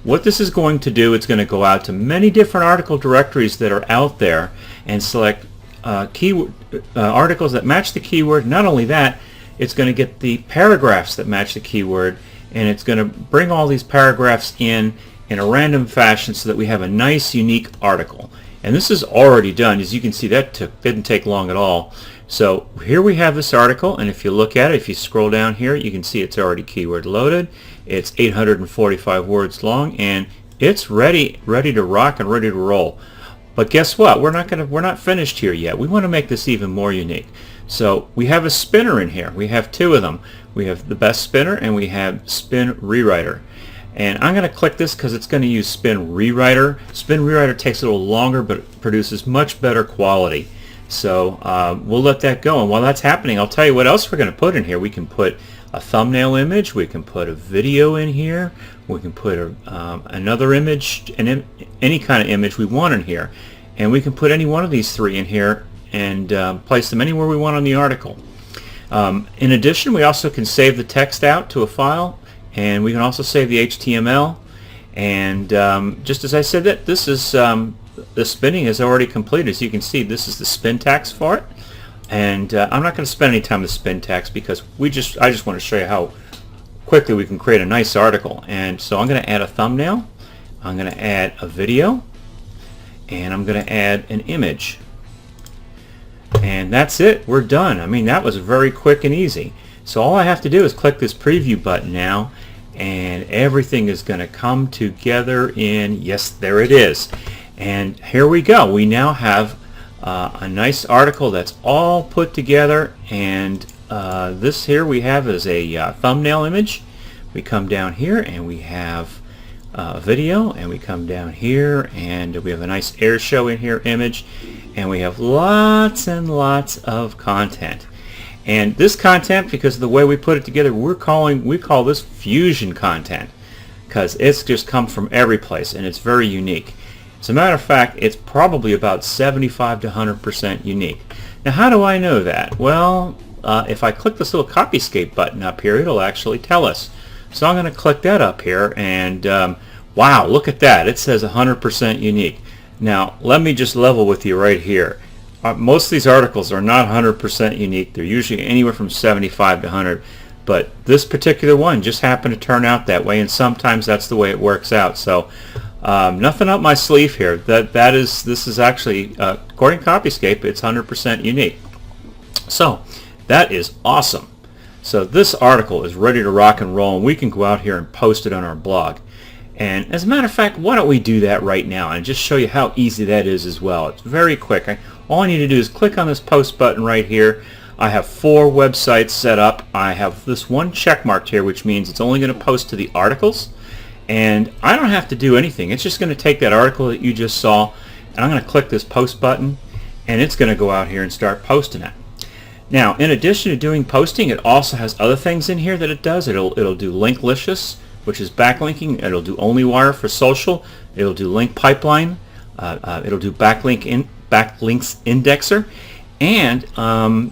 What this is going to do, it's going to go out to many different article directories that are out there and select articles that match the keyword. Not only that, it's going to get the paragraphs that match the keyword, and it's going to bring all these paragraphs in a random fashion so that we have a nice, unique article. And this is already done. As you can see, that didn't take long at all. So here we have this article, and if you look at it, if you scroll down here, you can see it's already keyword loaded. It's 845 words long, and it's ready to rock and ready to roll. But guess what? We're not finished here yet. We want to make this even more unique. So we have a spinner in here. We have two of them. We have the best spinner, and we have spin rewriter. And I'm going to click this because it's going to use spin rewriter. Spin rewriter takes a little longer, but it produces much better quality. So we'll let that go, and while that's happening, I'll tell you what else we're going to put in here. We can put a thumbnail image, we can put a video in here, we can put another image, and any kind of image we want in here, and we can put any one of these three in here and place them anywhere we want on the article. In addition, we also can save the text out to a file, and we can also save the HTML, and just as I said, that this is the spinning is already completed. As you can see, this is the spin tax for it, and I'm not going to spend any time with spin tax because I just want to show you how quickly we can create a nice article. And so I'm going to add a thumbnail, I'm going to add a video, and I'm going to add an image, and that's it. We're done. I mean, that was very quick and easy. So all I have to do is click this preview button now, and everything is going to come together in, yes, there it is. And here we go. We now have a nice article that's all put together, and this here we have is a thumbnail image. We come down here and we have a video, and we come down here and we have a nice air show in here image, and we have lots and lots of content. And this content, because of the way we put it together, we call this fusion content, because it's just come from every place and it's very unique. As a matter of fact, it's probably about 75 to 100% unique. Now, how do I know that? Well, if I click this little Copyscape button up here, it'll actually tell us. So I'm going to click that up here, and wow, look at that. It says 100% unique. Now, let me just level with you right here. Most of these articles are not 100% unique. They're usually anywhere from 75 to 100. But this particular one just happened to turn out that way, and sometimes that's the way it works out. So nothing up my sleeve here. This is actually, according to Copyscape, it's 100% unique. So that is awesome. So this article is ready to rock and roll, and we can go out here and post it on our blog. And as a matter of fact, why don't we do that right now and just show you how easy that is as well. It's very quick. All I need to do is click on this post button right here. I have 4 websites set up. I have this one check marked here, which means it's only going to post to the articles. And I don't have to do anything. It's just going to take that article that you just saw, and I'm going to click this post button, and it's going to go out here and start posting it. Now, in addition to doing posting, it also has other things in here that it does. It'll do Linklicious, which is backlinking. It'll do OnlyWire for social. It'll do Link Pipeline. It'll do backlinks indexer, and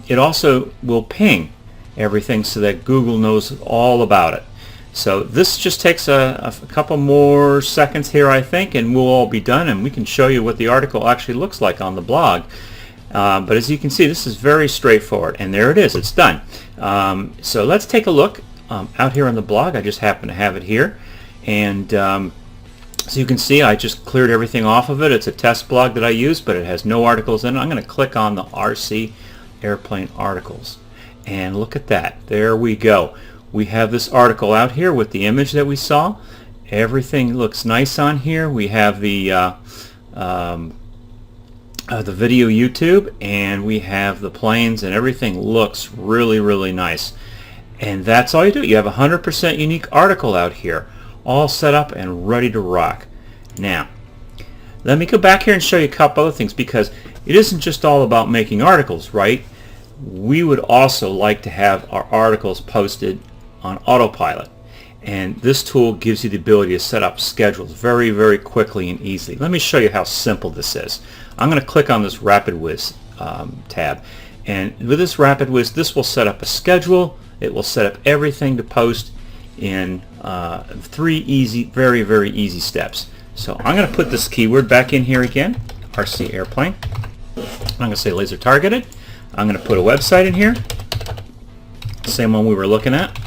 it also will ping everything so that Google knows all about it. So this just takes a couple more seconds here, I think, and we'll all be done, and we can show you what the article actually looks like on the blog. But as you can see, this is very straightforward, and there it is. It's done. So let's take a look out here on the blog. I just happen to have it here, and so you can see I just cleared everything off of it. It's a test blog that I use, but it has no articles in it. I'm going to click on the RC Airplane articles, and look at that. There we go. We have this article out here with the image that we saw. Everything looks nice on here. We have the video YouTube, and we have the planes, and everything looks really, really nice. And that's all you do. You have a 100% unique article out here, all set up and ready to rock. Now, let me go back here and show you a couple other things, because it isn't just all about making articles, right? We would also like to have our articles posted on autopilot. And this tool gives you the ability to set up schedules very, very quickly and easily. Let me show you how simple this is. I'm going to click on this Rapid Whiz tab. And with this Rapid Whiz, this will set up a schedule. It will set up everything to post in 3 easy, very, very easy steps. So I'm going to put this keyword back in here again, RC Airplane. I'm going to say laser targeted. I'm going to put a website in here, same one we were looking at.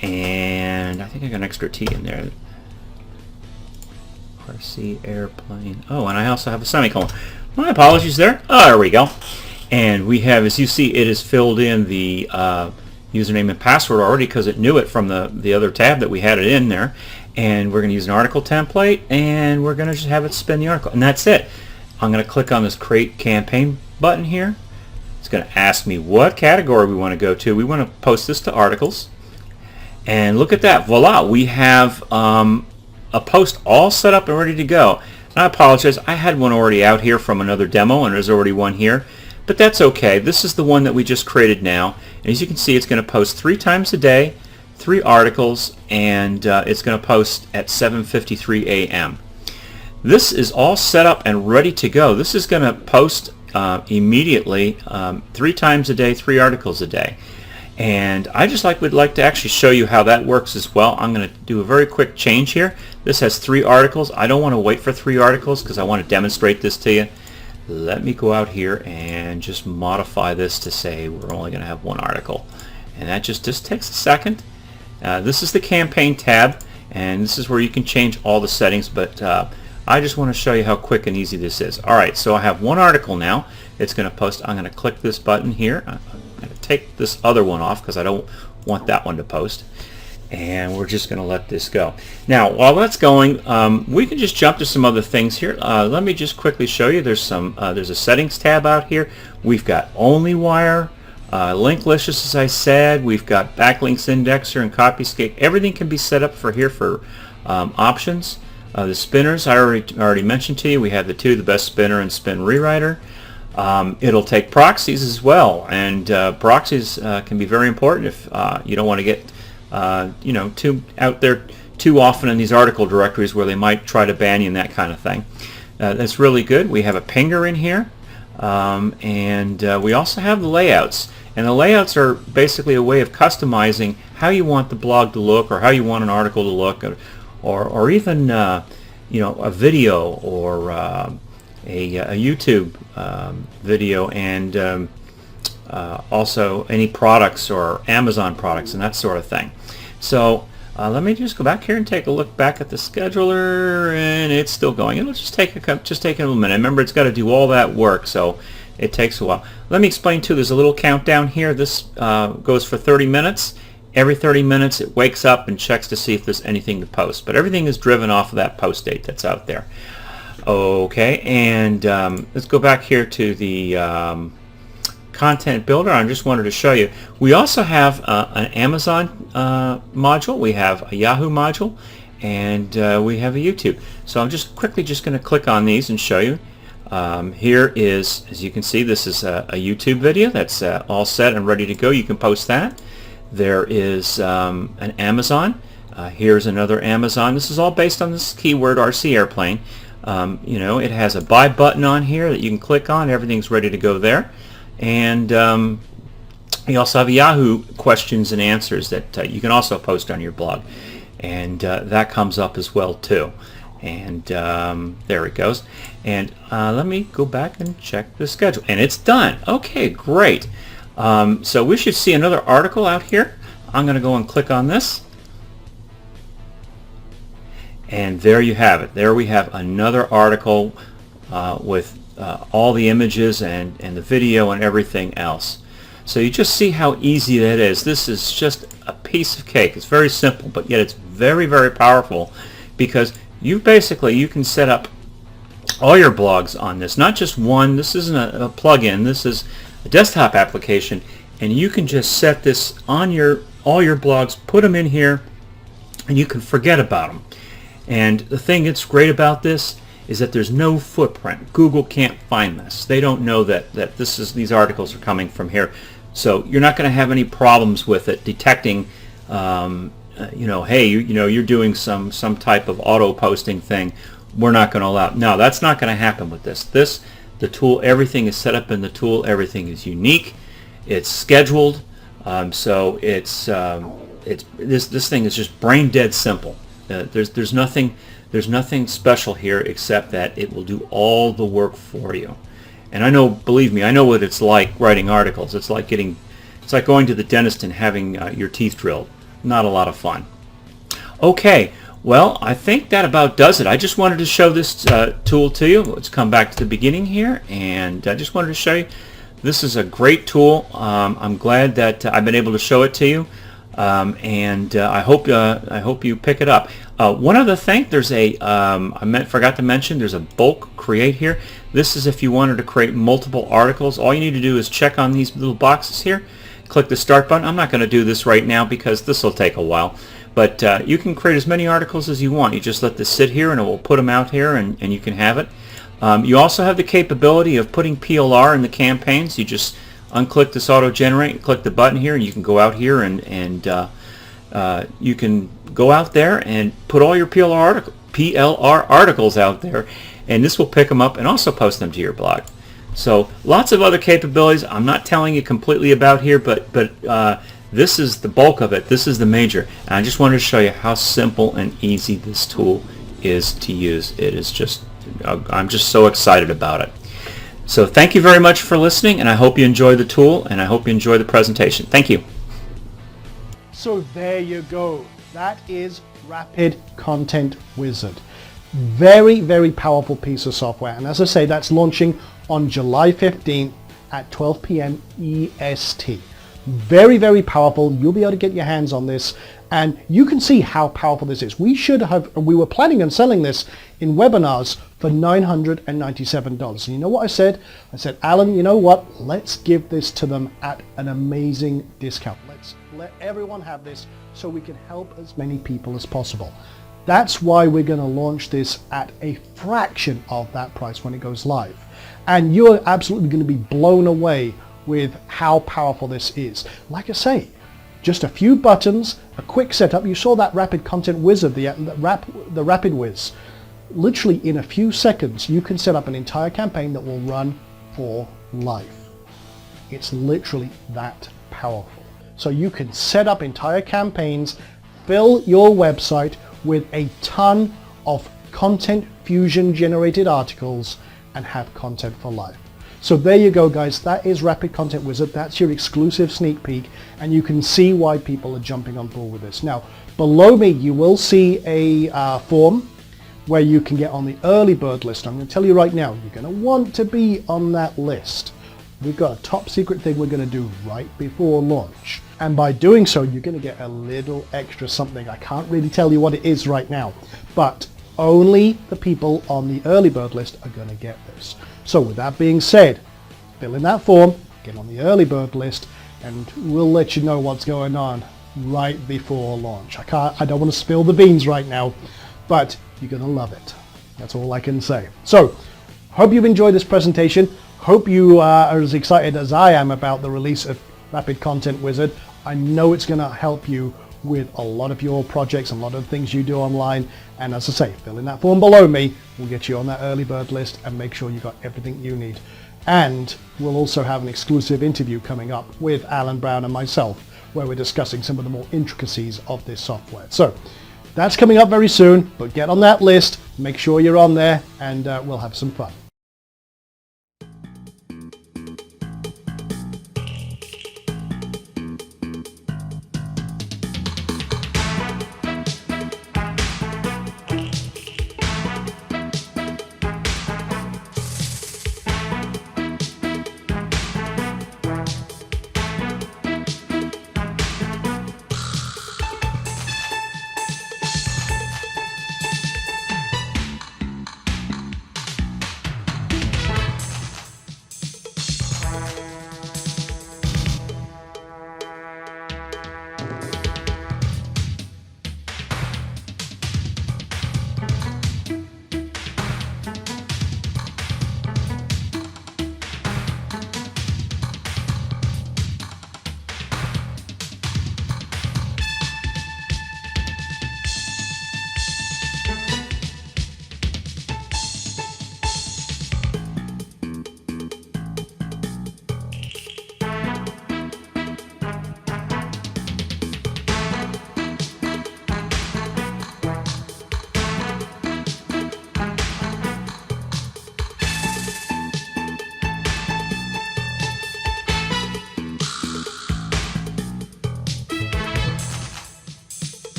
And I think I got an extra T in there. RC Airplane. Oh, and I also have a semicolon. My apologies there. Oh, there we go. And we have, as you see, it has filled in the username and password already because it knew it from the other tab that we had it in there. And we're going to use an article template, and we're going to just have it spin the article. And that's it. I'm going to click on this Create Campaign button here. It's going to ask me what category we want to go to. We want to post this to articles. And look at that, voila, we have a post all set up and ready to go. And I apologize, I had one already out here from another demo, and there's already one here, but that's okay. This is the one that we just created now, and as you can see, it's going to post 3 times a day, 3 articles, and it's going to post at 7:53 a.m. This is all set up and ready to go. This is going to post immediately, 3 times a day, 3 articles a day. And I just would like to actually show you how that works as well. I'm going to do a very quick change here. This has 3 articles. I don't want to wait for 3 articles because I want to demonstrate this to you. Let me go out here and just modify this to say we're only going to have 1 article. And that just takes a second. This is the campaign tab, and this is where you can change all the settings, but I just want to show you how quick and easy this is. Alright, so I have 1 article now. It's going to post. I'm going to click this button here. I'm going to take this other one off because I don't want that one to post, and we're just going to let this go. Now while that's going, we can just jump to some other things here. Let me just quickly show you. There's a settings tab out here. We've got OnlyWire, Linklicious, as I said. We've got backlinks indexer and copyscape. Everything can be set up for here for options. The spinners I already mentioned to you. We have the best spinner and spin rewriter. It'll take proxies as well, and proxies can be very important if you don't want to get too out there too often in these article directories where they might try to ban you and that kind of thing. That's really good. We have a pinger in here, and we also have the layouts, and the layouts are basically a way of customizing how you want the blog to look or how you want an article to look, or even a video or a YouTube video, and also any products or Amazon products and that sort of thing. So let me just go back here and take a look back at the scheduler, and it's still going. It'll just take a little minute. Remember, it's got to do all that work, so it takes a while. Let me explain too. There's a little countdown here. This goes for 30 minutes. Every 30 minutes it wakes up and checks to see if there's anything to post, but everything is driven off of that post date that's out there. Okay, and let's go back here to the content builder. I just wanted to show you. We also have an Amazon module. We have a Yahoo module, and we have a YouTube. So I'm just quickly going to click on these and show you. Here is, as you can see, this is a YouTube video that's all set and ready to go. You can post that. There is an Amazon. Here's another Amazon. This is all based on this keyword RC Airplane. It has a buy button on here that you can click on. Everything's ready to go there. And you also have a Yahoo questions and answers that you can also post on your blog. And that comes up as well too. And there it goes. And let me go back and check the schedule. And it's done. Okay, great. So we should see another article out here. I'm going to go and click on this. And there you have it. There we have another article with all the images and the video and everything else. So you just see how easy that is. This is just a piece of cake. It's very simple, but yet it's very, very powerful, because you can set up all your blogs on this. Not just one. This isn't a plugin. This is a desktop application, and you can just set this on all your blogs, put them in here, and you can forget about them. And the thing that's great about this is that there's no footprint. Google can't find this. They don't know that these articles are coming from here. So you're not going to have any problems with it detecting, hey, you're doing some type of auto posting thing. We're not going to allow it. No, that's not going to happen with this. The tool, everything is set up in the tool. Everything is unique. It's scheduled. So this thing is just brain dead simple. There's nothing special here except that it will do all the work for you. And I know, believe me, I know what it's like writing articles. It's like going to the dentist and having your teeth drilled. Not a lot of fun. Okay, well, I think that about does it. I just wanted to show this tool to you. Let's come back to the beginning here, and I just wanted to show you. This is a great tool. I'm glad that I've been able to show it to you. And I hope you pick it up. One other thing, there's forgot to mention, there's a bulk create here. This is if you wanted to create multiple articles. All you need to do is check on these little boxes here, click the start button. I'm not going to do this right now because this will take a while, but you can create as many articles as you want. You just let this sit here and it will put them out here, and you can have it. You also have the capability of putting PLR in the campaigns. You just unclick this auto generate, click the button here, and you can go out here and you can go out there and put all your PLR articles out there, and this will pick them up and also post them to your blog. So lots of other capabilities I'm not telling you completely about here, but this is the bulk of it. This is the major, and I just wanted to show you how simple and easy this tool is to use. It is just, I'm just so excited about it. So thank you very much for listening, and I hope you enjoy the tool, and I hope you enjoy the presentation. Thank you. So there you go. That is Rapid Content Wizard. Very, very powerful piece of software. And as I say, that's launching on July 15th at 12 p.m. EST. Very, very powerful. You'll be able to get your hands on this, and you can see how powerful this is. We were planning on selling this in webinars for $997. And you know what I said? I said, Alan, you know what? Let's give this to them at an amazing discount. Let's let everyone have this so we can help as many people as possible. That's why we're going to launch this at a fraction of that price when it goes live. And you're absolutely going to be blown away with how powerful this is. Like I say, just a few buttons, a quick setup. You saw that Rapid Content Wizard, the Rapid Wiz. Literally in a few seconds, you can set up an entire campaign that will run for life. It's literally that powerful. So you can set up entire campaigns, fill your website with a ton of content fusion generated articles, and have content for life. So there you go, guys. That is Rapid Content Wizard. That's your exclusive sneak peek, and you can see why people are jumping on board with this. Now, below me, you will see a form where you can get on the early bird list. I'm going to tell you right now, you're going to want to be on that list. We've got a top secret thing we're going to do right before launch. And by doing so, you're going to get a little extra something. I can't really tell you what it is right now, but only the people on the early bird list are going to get this. So with that being said, fill in that form, get on the early bird list, and we'll let you know what's going on right before launch. I don't want to spill the beans right now, but you're going to love it. That's all I can say. So, hope you've enjoyed this presentation. Hope you are as excited as I am about the release of Rapid Content Wizard. I know it's going to help you with a lot of your projects, a lot of things you do online. And as I say, fill in that form below me. We'll get you on that early bird list and make sure you got everything you need. And we'll also have an exclusive interview coming up with Alan Brown and myself, where we're discussing some of the more intricacies of this software. So That's coming up very soon, but get on that list, make sure you're on there, and we'll have some fun.